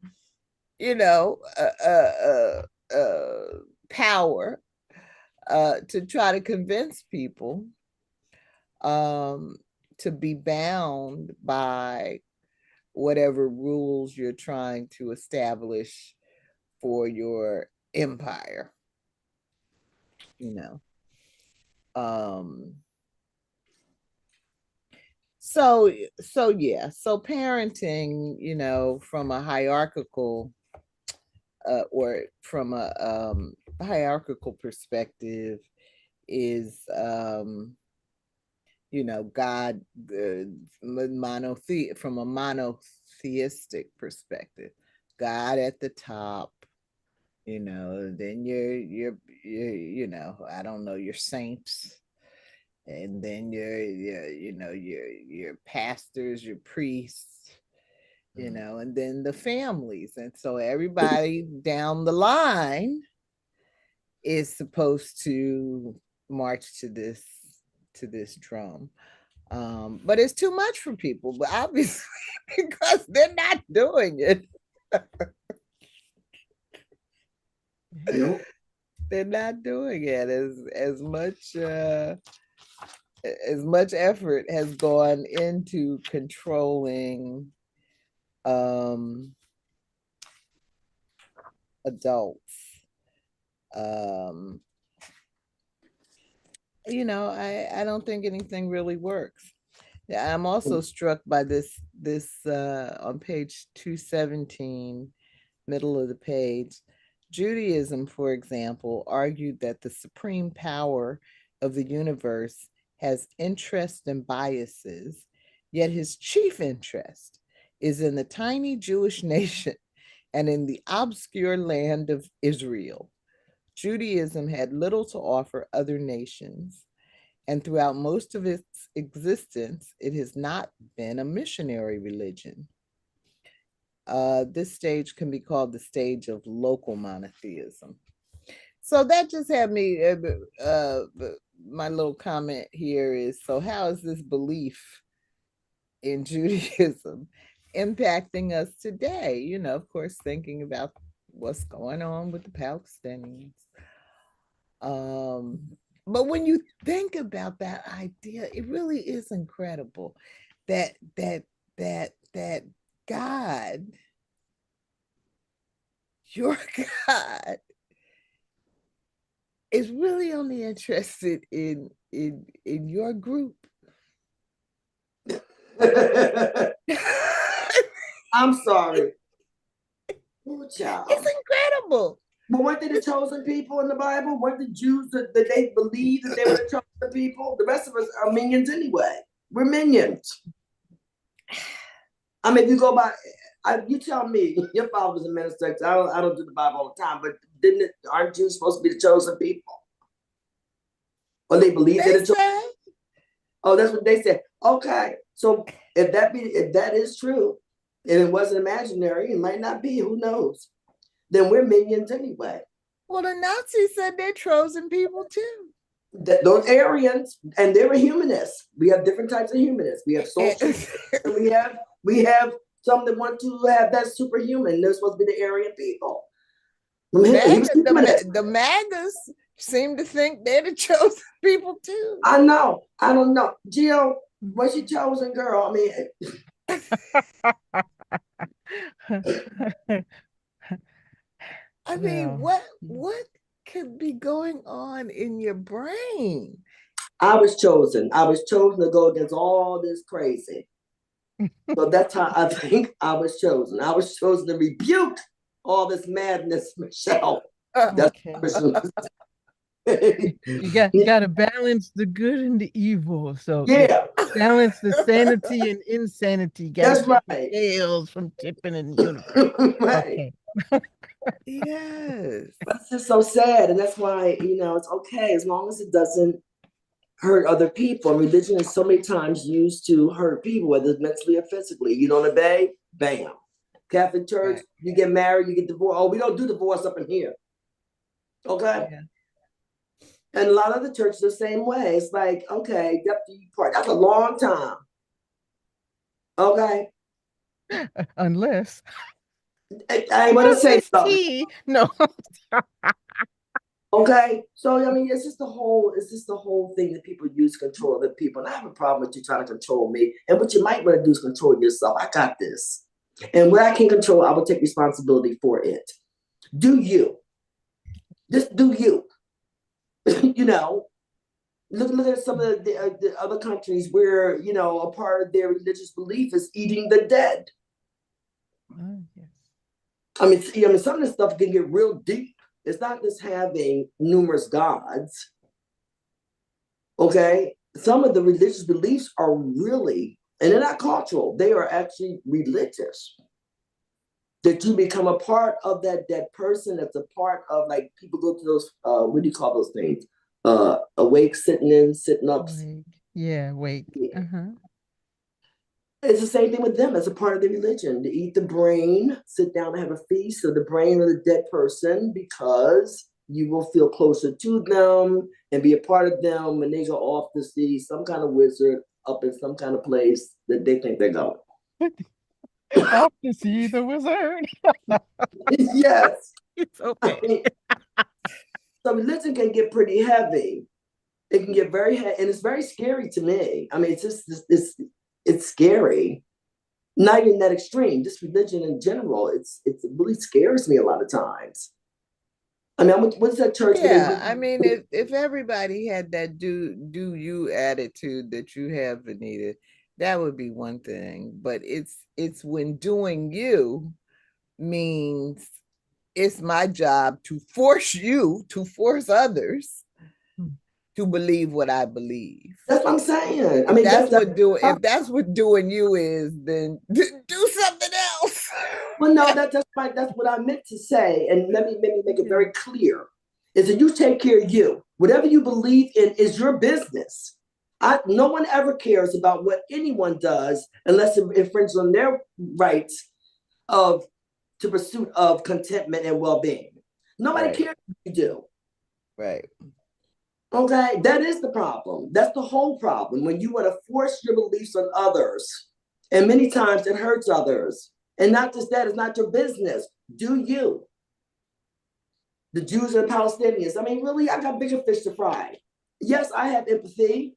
power to try to convince people to be bound by whatever rules you're trying to establish for your empire. So parenting, from a hierarchical or from a hierarchical perspective is God, from a monotheistic perspective, God at the top, then you're I don't know, your saints, and then your pastors, your priests, and then the families. And so everybody down the line is supposed to march to this drum. But it's too much for people, but obviously because they're not doing it. They're not doing it. As much effort has gone into controlling adults. I don't think anything really works. I'm also struck by this on page 217, middle of the page. Judaism, for example, argued that the supreme power of the universe has interests and biases, yet his chief interest is in the tiny Jewish nation and in the obscure land of Israel. Judaism had little to offer other nations, and throughout most of its existence, it has not been a missionary religion. This stage can be called the stage of local monotheism. So that just had me, my little comment here is, so how is this belief in Judaism impacting us today? You know, of course, thinking about what's going on with the Palestinians. But when you think about that idea, it really is incredible that God, your God, is really only interested in your group. I'm sorry. Poor child. It's incredible. But weren't they the chosen people in the Bible? Weren't the Jews that they believed that they were the chosen people? The rest of us are minions anyway. We're minions. I mean, if you go by, you tell me, your father was a minister. I don't do the Bible all the time, but aren't Jews supposed to be the chosen people? Or they believe they're the chosen? Oh, that's what they said. Okay, so if that is true, and it wasn't imaginary, it might not be. Who knows? Then we're minions anyway. Well, the Nazis said they're chosen people too. Those Aryans, and they were humanists. We have different types of humanists. We have social, and we have some that want to have that superhuman. They're supposed to be the Aryan people. The MAGAs seem to think they're the chosen people too. I know. I don't know. Jill, was she chosen, girl? I mean, what could be going on in your brain? I was chosen. I was chosen to go against all this crazy. So that's how I think I was chosen. I was chosen to rebuke all this madness, Michelle. Okay. You got to balance the good and the evil. So yeah, balance the sanity and insanity. That's right. Scales from tipping in the universe. Right. Okay. Yes. That's just so sad, and that's why it's okay as long as it doesn't hurt other people. Religion is so many times used to hurt people, whether it's mentally or physically. You don't obey, bam. Catholic Church, right. You get married, you get divorced. Oh, we don't do divorce up in here. Okay. Yeah. And a lot of the churches the same way. It's like, okay, that's a long time. Okay. Unless I ain't gonna say something. No. Okay. So it's just the whole thing that people use to control other people. And I have a problem with you trying to control me. And what you might want to do is control yourself. I got this. And what I can control, I will take responsibility for it. Do you? Just do you. Look at some of the other countries where, a part of their religious belief is eating the dead. Yes. Some of this stuff can get real deep. It's not just having numerous gods. Okay? Some of the religious beliefs are really, and they're not cultural, they are actually religious. That you become a part of that dead person. That's a part of, like, people go to those, what do you call those things? Awake, sitting ups. Awake. Yeah, awake. Yeah. Uh-huh. It's the same thing with them as a part of the religion. To eat the brain, sit down and have a feast of the brain of the dead person, because you will feel closer to them and be a part of them when they go off to see some kind of wizard up in some kind of place that they think they're going. Off to see the wizard. Yes. It's okay. So religion can get pretty heavy. It can get very heavy, and it's very scary to me. It's scary. Not even that extreme. Just religion in general. It really scares me a lot of times. What's that church? Yeah, if everybody had that do you attitude that you have, Venita, that would be one thing. But it's when doing you means it's my job to force others to believe what I believe. That's what I'm saying. If that's what doing you is, then do something else. Well, no, that's what I meant to say. And let me make it very clear. Is that you take care of you. Whatever you believe in is your business. No one ever cares about what anyone does unless it infringes on their rights to pursuit of contentment and well-being. Nobody cares what you do. Right. Okay, that is the problem. That's the whole problem. When you want to force your beliefs on others, and many times it hurts others. And not just that, it's not your business. Do you? The Jews and the Palestinians. I mean, really, I got bigger fish to fry. Yes, I have empathy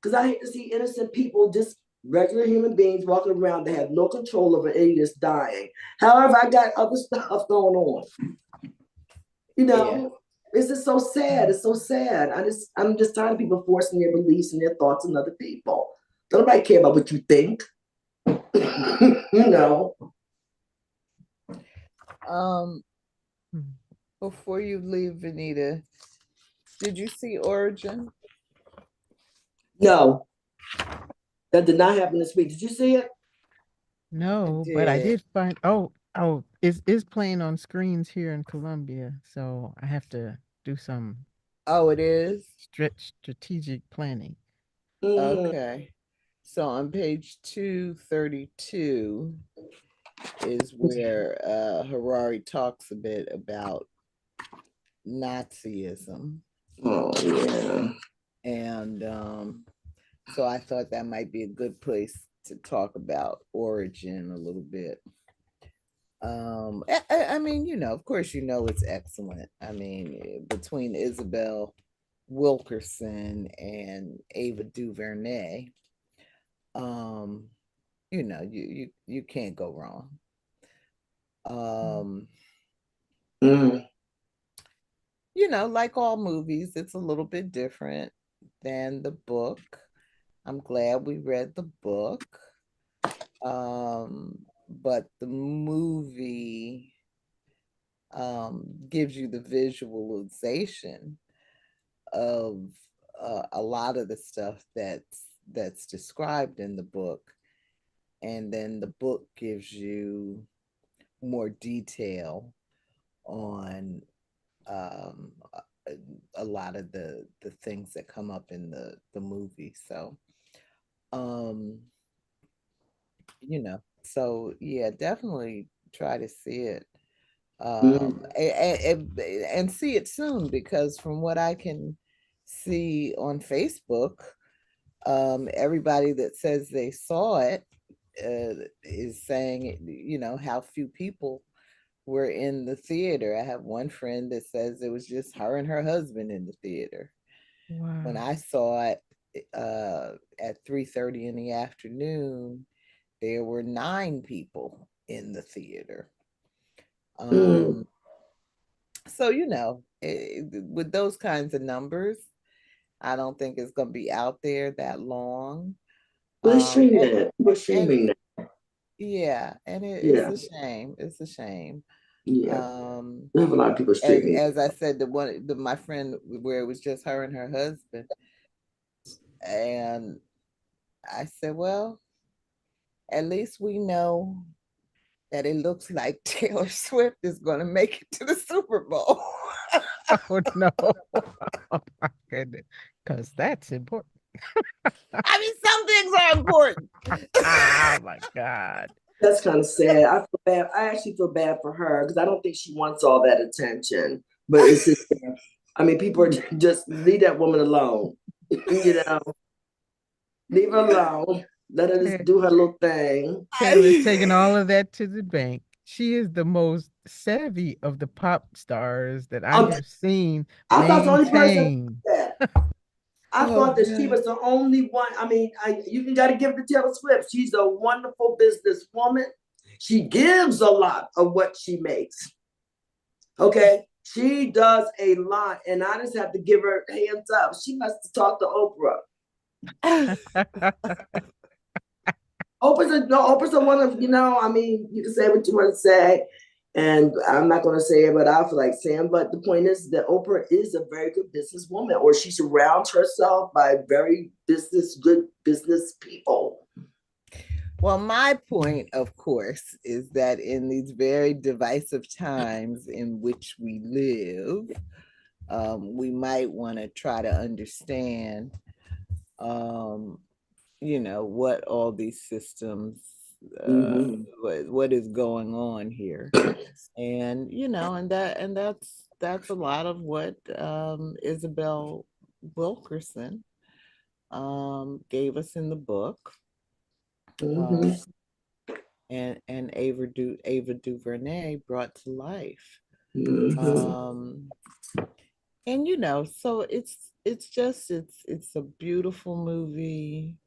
because I hate to see innocent people, just regular human beings walking around that have no control over any that's dying. However, I got other stuff going on. You know, it's just so sad. It's so sad. I'm just tired of people forcing their beliefs and their thoughts on other people. Don't nobody care about what you think. You know. Before you leave, Venita, did you see Origin? No, that did not happen this week. Did you see it? No, but I did find. Oh, it's playing on screens here in Colombia, so I have to do some. Oh, it is strategic planning. Okay, so on page 232 is where Harari talks a bit about Nazism. Oh yeah. And so I thought that might be a good place to talk about Origin a little bit. I mean, you know, of course, you know, it's excellent. I mean, between Isabel Wilkerson and Ava DuVernay, you know, you can't go wrong. You know, like all movies, it's a little bit different than the book. I'm glad we read the book. But the movie gives you the visualization of a lot of the stuff that's described in the book, and then the book gives you more detail on a lot of the things that come up in the movie. So you know, so yeah, definitely try to see it. And see it soon, because from what I can see on Facebook, everybody that says they saw it is saying, you know, how few people were in the theater. I have one friend that says it was just her and her husband in the theater. Wow. When I saw it at 3:30 in the afternoon, there were 9 people in the theater. So, you know, with those kinds of numbers, I don't think it's going to be out there that long. We're streaming that. Yeah, and it's a shame. It's a shame. Yeah, we have a lot of people streaming. As I said, my friend, where it was just her and her husband, and I said, well, at least we know that it looks like Taylor Swift is going to make it to the Super Bowl. Oh no! Oh my goodness, because that's important. I mean, some things are important. Oh my God. That's kind of sad. I feel bad. I actually feel bad for her because I don't think she wants all that attention. But it's just, I mean, people are just leave that woman alone. You know, leave her alone. Let her just do her little thing. Taylor's taking all of that to the bank. She is the most savvy of the pop stars that I have seen. I thought the only person that. I thought that she was the only one. I mean, you got to give it to Taylor Swift. She's a wonderful businesswoman. She gives a lot of what she makes. Okay, she does a lot, and I just have to give her hands up. She must talk to Oprah. Oprah's a one of, you know, I mean, you can say what you want to say, and I'm not going to say it, but I feel like saying, but the point is that Oprah is a very good businesswoman, or she surrounds herself by very good business people. Well, my point, of course, is that in these very divisive times in which we live, we might want to try to understand what all these systems, Mm-hmm. what is going on here. And, that's a lot of what Isabel Wilkerson gave us in the book. Mm-hmm. Uh, and Ava DuVernay brought to life. Mm-hmm. Um, and so it's a beautiful movie.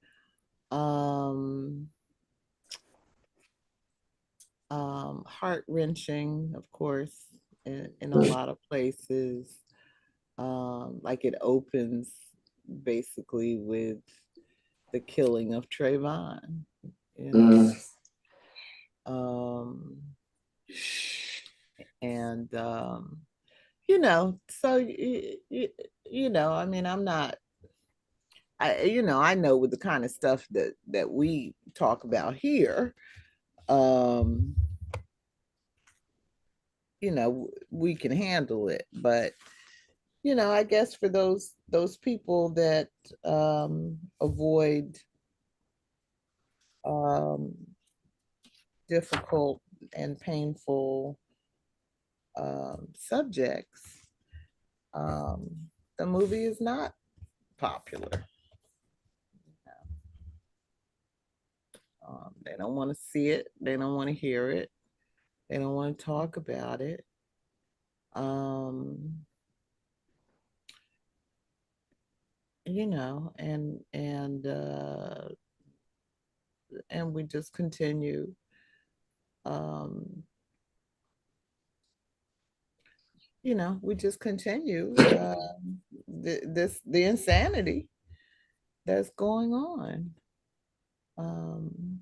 Um, Heart-wrenching, of course, in a lot of places. Like it opens basically with the killing of Trayvon, you know. Mm-hmm. Um, and so I mean, I'm not, I know with the kind of stuff that we talk about here, um, we can handle it. But I guess for those people that avoid um, difficult and painful subjects, um, the movie is not popular. They don't want to see it. They don't want to hear it. They don't want to talk about it. Um, and we just continue. Um, we just continue the insanity that's going on. Um,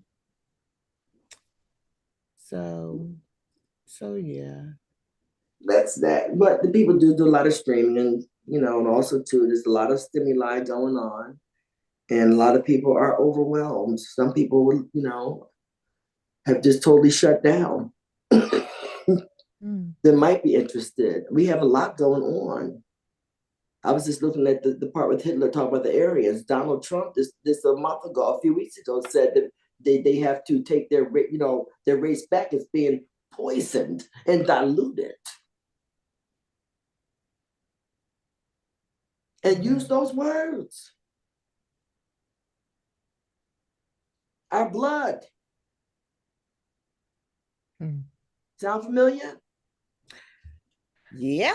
so yeah. That's that. But the people do a lot of streaming, and and also too, there's a lot of stimuli going on, and a lot of people are overwhelmed. Some people, have just totally shut down. That might be interested. We have a lot going on. I was just looking at the part with Hitler talking about the Aryans. Donald Trump, this a month ago, a few weeks ago, said that they have to take their race back. It's being poisoned and diluted. And use those words. Our blood. Sound familiar? Yeah.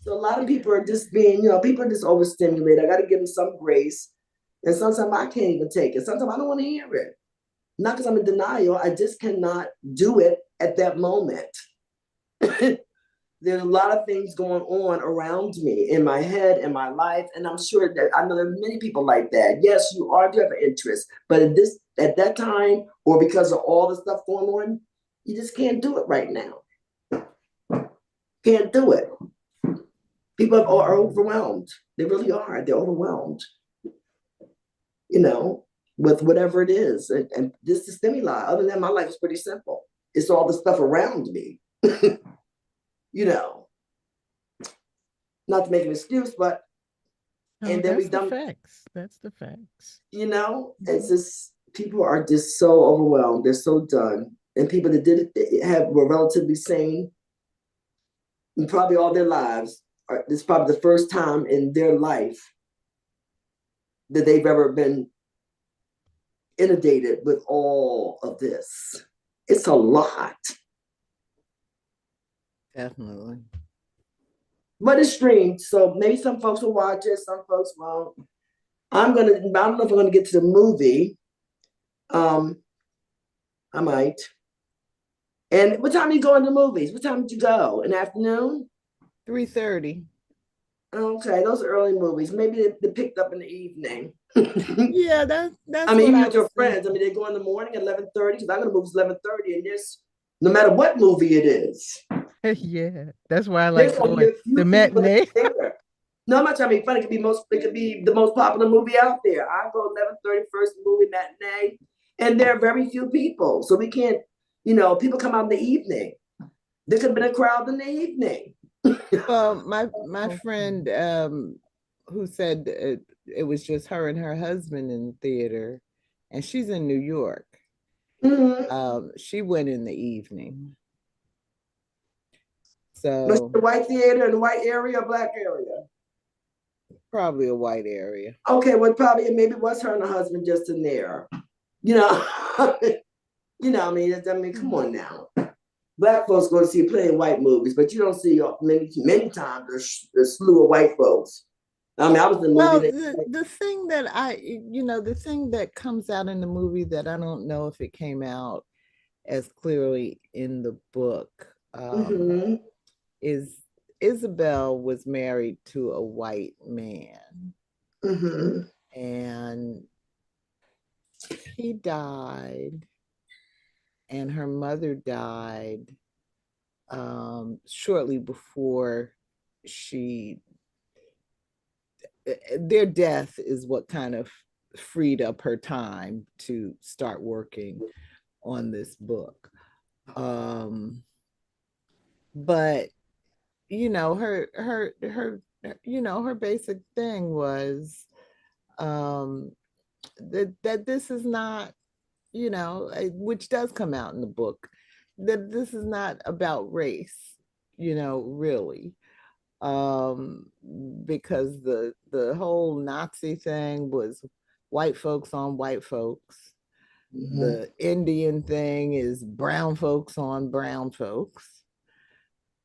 So a lot of people are just people are just overstimulated. I got to give them some grace. And sometimes I can't even take it. Sometimes I don't want to hear it. Not because I'm in denial. I just cannot do it at that moment. There's a lot of things going on around me, in my head, in my life, and I'm sure that I know there are many people like that. Yes, you do have an interest, but at that time, or because of all the stuff going on, you just can't do it right now. Can't do it. People are overwhelmed. They really are. They're overwhelmed. With whatever it is, and this is stimuli. Other than that, my life is pretty simple. It's all the stuff around me. Not to make an excuse, but and then we dump facts. That's the facts. It's just people are just so overwhelmed. They're so done, and people that were relatively sane, and probably all their lives. This is probably the first time in their life that they've ever been inundated with all of this. It's a lot. Definitely. But it's streamed, so maybe some folks will watch it, some folks won't. I don't know if I'm gonna get to the movie. I might. And what time are you going to movies? What time did you go? In the afternoon? 3:30. Okay, those are early movies. Maybe they picked up in the evening. Yeah, that's. I mean, you with your friends. I mean, they go in the morning at 11:30 because I'm going to move 11:30, and this, no matter what movie it is. Yeah, that's why I like going the matinee. No, I'm not trying to be funny. It could be the most popular movie out there. I go 11:30 first movie matinee, and there are very few people, so we can't. People come out in the evening. There could have been a crowd in the evening. Well, my friend who said it was just her and her husband in the theater, and she's in New York. She went in the evening. Was So it the white theater in the white area or black area? probably a white area. Okay, well, probably maybe it was her and her husband just in there. You know, I mean, come on now. Black folks go to see plenty of white movies, but you don't see many times a slew of white folks. I mean, I was in the movie. Well, the thing that the thing that comes out in the movie that I don't know if it came out as clearly in the book is Isabel was married to a white man. And he died, and her mother died shortly before their death is what kind of freed up her time to start working on this book. But her basic thing was that this is not, which does come out in the book, that this is not about race, really. Because the whole Nazi thing was white folks on white folks. The Indian thing is brown folks on brown folks.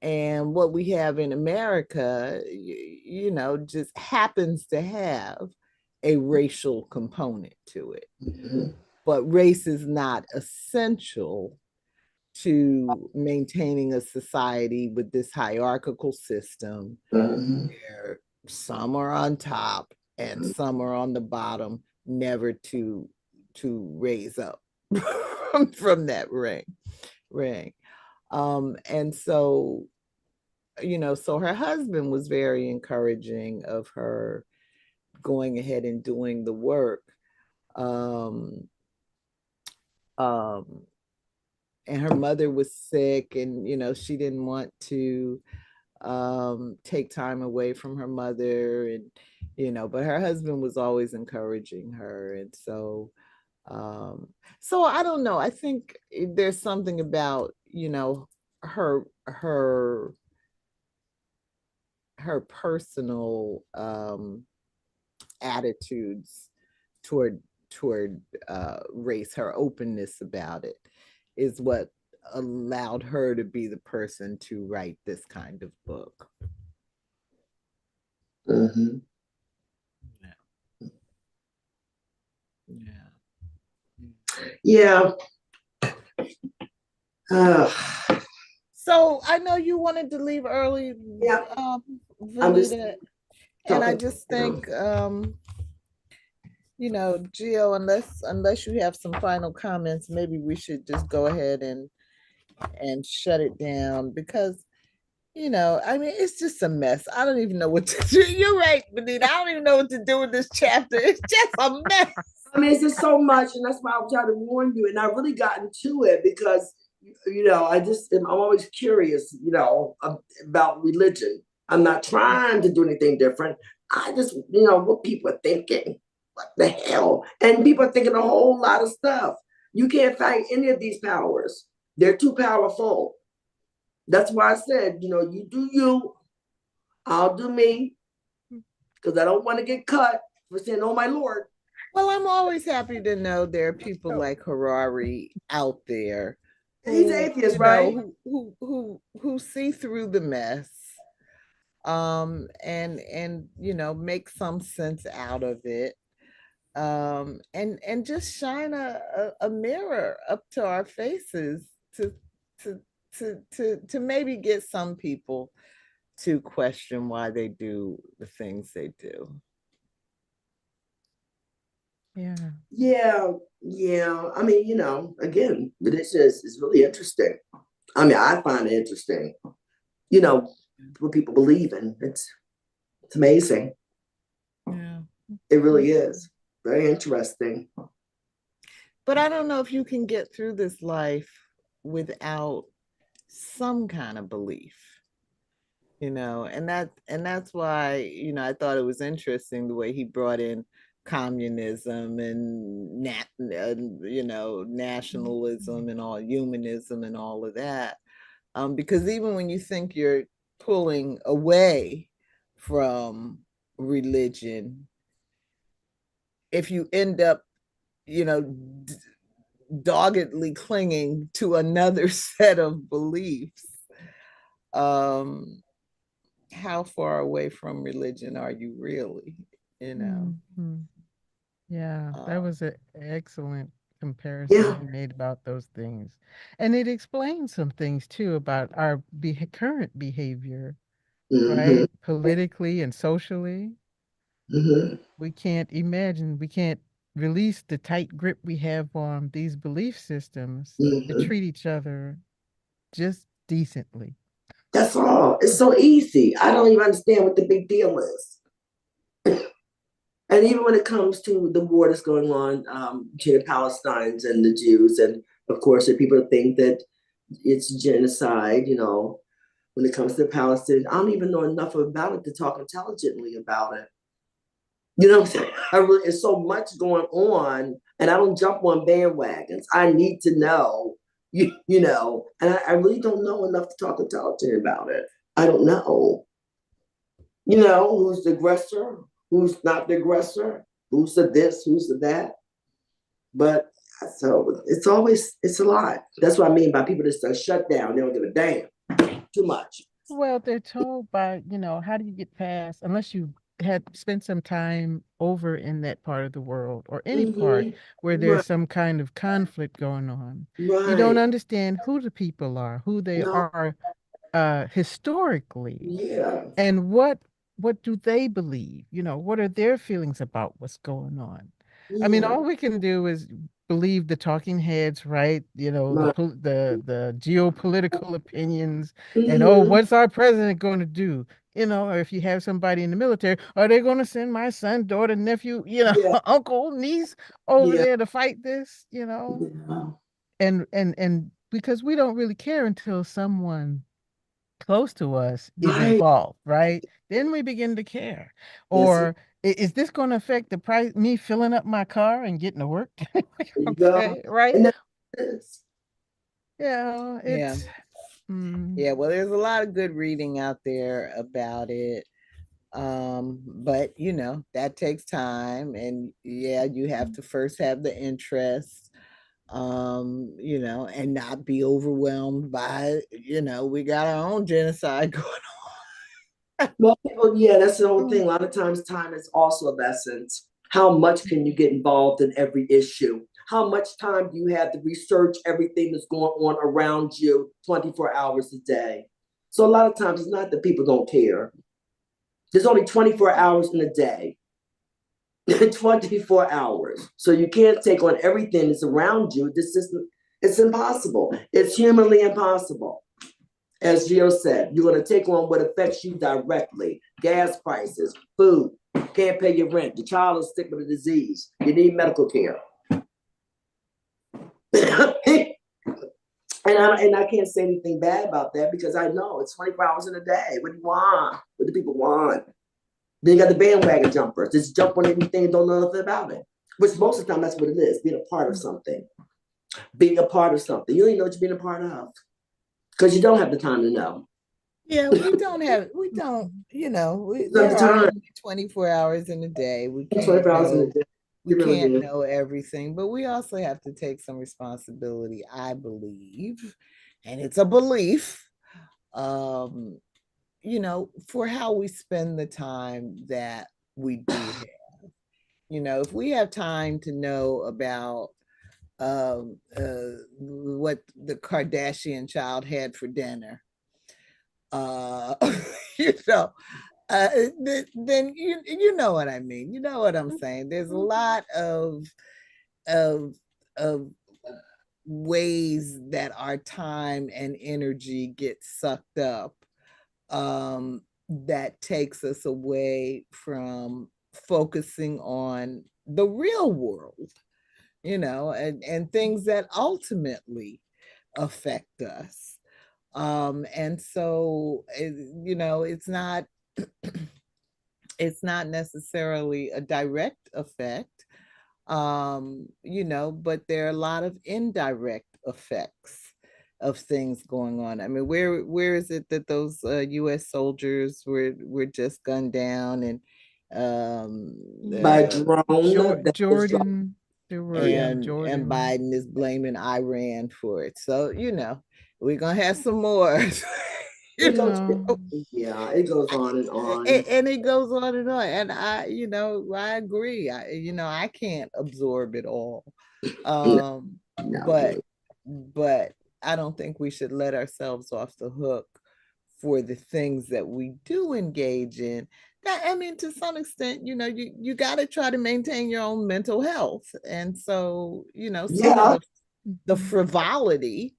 And what we have in America, just happens to have a racial component to it. But race is not essential to maintaining a society with this hierarchical system where some are on top and some are on the bottom, never to raise up from that ring. And so, so her husband was very encouraging of her going ahead and doing the work. And her mother was sick, and she didn't want to take time away from her mother, and but her husband was always encouraging her. And so I don't know, I think there's something about her personal attitudes toward race, her openness about it, is what allowed her to be the person to write this kind of book. Yeah. So I know you wanted to leave early, Venita, and I just think, Gio, unless you have some final comments, maybe we should just go ahead and shut it down, because I mean, it's just a mess. I don't even know what to do. You're right, Venita. I don't even know what to do with this chapter. It's just a mess. I mean, it's just so much, and that's why I'm trying to warn you. And I really got into it because, I'm always curious, about religion. I'm not trying to do anything different. I just, what people are thinking. What the hell? And people are thinking a whole lot of stuff. You can't fight any of these powers. They're too powerful. That's why I said, you do you, I'll do me, because I don't want to get cut for saying, oh, my Lord. Well, I'm always happy to know there are people like Harari out there. He's atheist, right? Who see through the mess, and make some sense out of it, and just shine a mirror up to our faces to maybe get some people to question why they do the things they do. Yeah. I mean, again, but it's really interesting. I mean, I find it interesting. What people believe in. It's amazing. Yeah, it really is very interesting. But I don't know if you can get through this life without some kind of belief. And that's why, I thought it was interesting the way he brought in communism and nationalism and all humanism and all of that. Because even when you think you're pulling away from religion, if you end up, doggedly clinging to another set of beliefs, how far away from religion are you really? Mm-hmm. Yeah, that was an excellent Yeah. comparison you made about those things. And it explains some things too about our current behavior, Mm-hmm. right? Politically and socially. Mm-hmm. We can't release the tight grip we have on these belief systems to Mm-hmm. treat each other just decently. That's all. It's so easy. I don't even understand what the big deal is. And even when it comes to the war that's going on between the Palestinians and the Jews, and of course, the people think that it's genocide, when it comes to Palestine, I don't even know enough about it to talk intelligently about it. You know what I'm saying? It's so much going on, and I don't jump on bandwagons. I need to know, and I really don't know enough to talk intelligent about it. I don't know, who's the aggressor, who's not the aggressor, who's the this, who's the that. But so it's a lot. That's what I mean by people that start shut down. They don't give a damn. Too much. Well, they're told by, how do you get past, unless you had spent some time over in that part of the world or any part Mm-hmm. where there's Right. some kind of conflict going on. You don't Right. understand who the people are, who they No. are historically, Yeah. and what do they believe? What are their feelings about what's going on? I mean, Yeah. all we can do is believe the talking heads, right? Right. The geopolitical opinions, and oh, Mm-hmm. what's our president going to do? Or if you have somebody in the military, are they going to send my son, daughter, nephew, Yeah. uncle, niece over Yeah. there to fight this? Yeah. And because we don't really care until someone close to us is Right. involved, right? Then we begin to care. Yes, sir. Or is this going to affect the price, me filling up my car and getting to work? There you go. Okay, right? And that's what it is. Yeah, Yeah. it's mm, Yeah, well, there's a lot of good reading out there about it. But that takes time, and yeah, you have to first have the interest, and not be overwhelmed by, we got our own genocide going on. Well, people, yeah, that's the whole thing. A lot of times, time is also of essence. How much can you get involved in every issue? How much time do you have to research everything that's going on around you 24 hours a day? So, a lot of times, it's not that people don't care. There's only 24 hours in a day, 24 hours. So, you can't take on everything that's around you. It's impossible. It's humanly impossible. As Gio said, you're going to take on what affects you directly: gas prices, food, can't pay your rent, the child is sick with a disease, you need medical care. And I can't say anything bad about that because I know it's 24 hours in a day. What do you want? What do people want? Then you got the bandwagon jumpers. Just jump on anything and don't know nothing about it. Which most of the time that's what it is, being a part of something. Being a part of something. You don't even know what you're being a part of. Because you don't have the time to know. Yeah, we don't, It's not there the are time. only 24 hours in a day. 24 hours in a day. We You really can't do. know everything, but we also have to take some responsibility, I believe, and it's a belief, um, for how we spend the time that we do have. If we have time to know about what the Kardashian child had for dinner, uh, you know, uh, then you know what I mean. You know what I'm saying. There's a lot of of ways that our time and energy get sucked up, that takes us away from focusing on the real world, and things that ultimately affect us. And so, it's not it's not necessarily a direct effect, but there are a lot of indirect effects of things going on. I mean, where is it that those U.S. soldiers were just gunned down, and by drone? Jordan, and Jordan. Biden is blaming Iran for it. So we're gonna have some more. It goes on and on. And it goes on and on. And I agree. I can't absorb it all. But I don't think we should let ourselves off the hook for the things that we do engage in. That, I mean, to some extent, you got to try to maintain your own mental health. And so, some of the frivolity,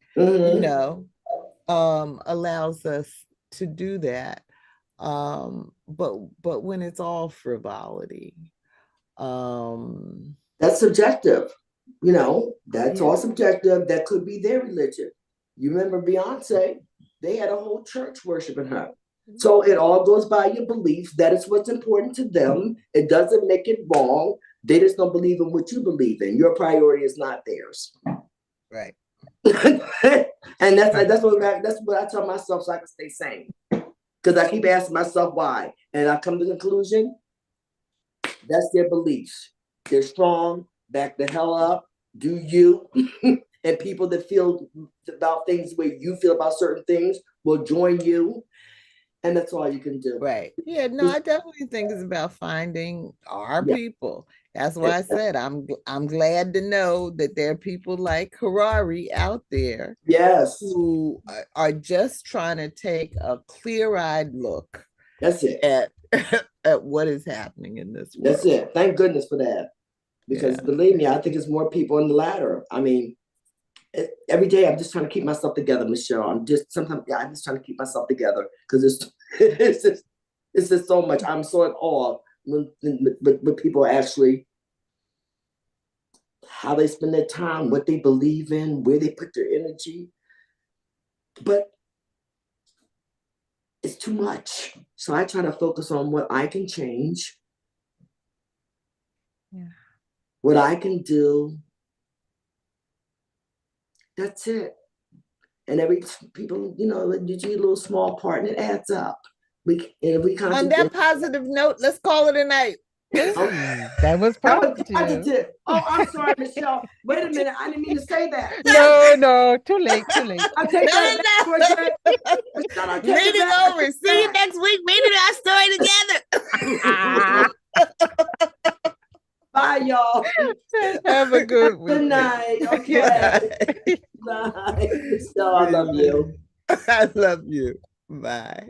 allows us to do that. But when it's all frivolity, that's subjective. That's all subjective. That could be their religion. You remember Beyonce? They had a whole church worshiping her. So it all goes by your belief. That is what's important to them. It doesn't make it wrong. They just don't believe in what you believe in. Your priority is not theirs. Right. And that's what I tell myself so I can stay sane. Because I keep asking myself why. And I come to the conclusion, that's their beliefs. They're strong, back the hell up, do you. And people that feel about things the way you feel about certain things will join you. And that's all you can do. Right. Yeah, no, I definitely think it's about finding our people. That's why I said I'm glad to know that there are people like Harari out there. Yes. Who are just trying to take a clear-eyed look. That's it. At what is happening in this world. That's it. Thank goodness for that. Because believe me, I think it's more people on the ladder. I mean, every day I'm just trying to keep myself together, Michelle. I'm just trying to keep myself together because it's just so much. I'm so in awe when people actually, how they spend their time, what they believe in, where they put their energy. But it's too much. So I try to focus on what I can change, what I can do. That's it. And every people, you do a little small part, and it adds up. On that positive note, let's call it a night. That was positive. Oh, I'm sorry, Michelle. Wait a minute. I didn't mean to say that. No, too late. I'll take that back. Meeting over. See you next week. Maybe our story together. Bye, y'all. Have a good week. Good night. Okay. Bye. Michelle, I love you. I love you. Bye.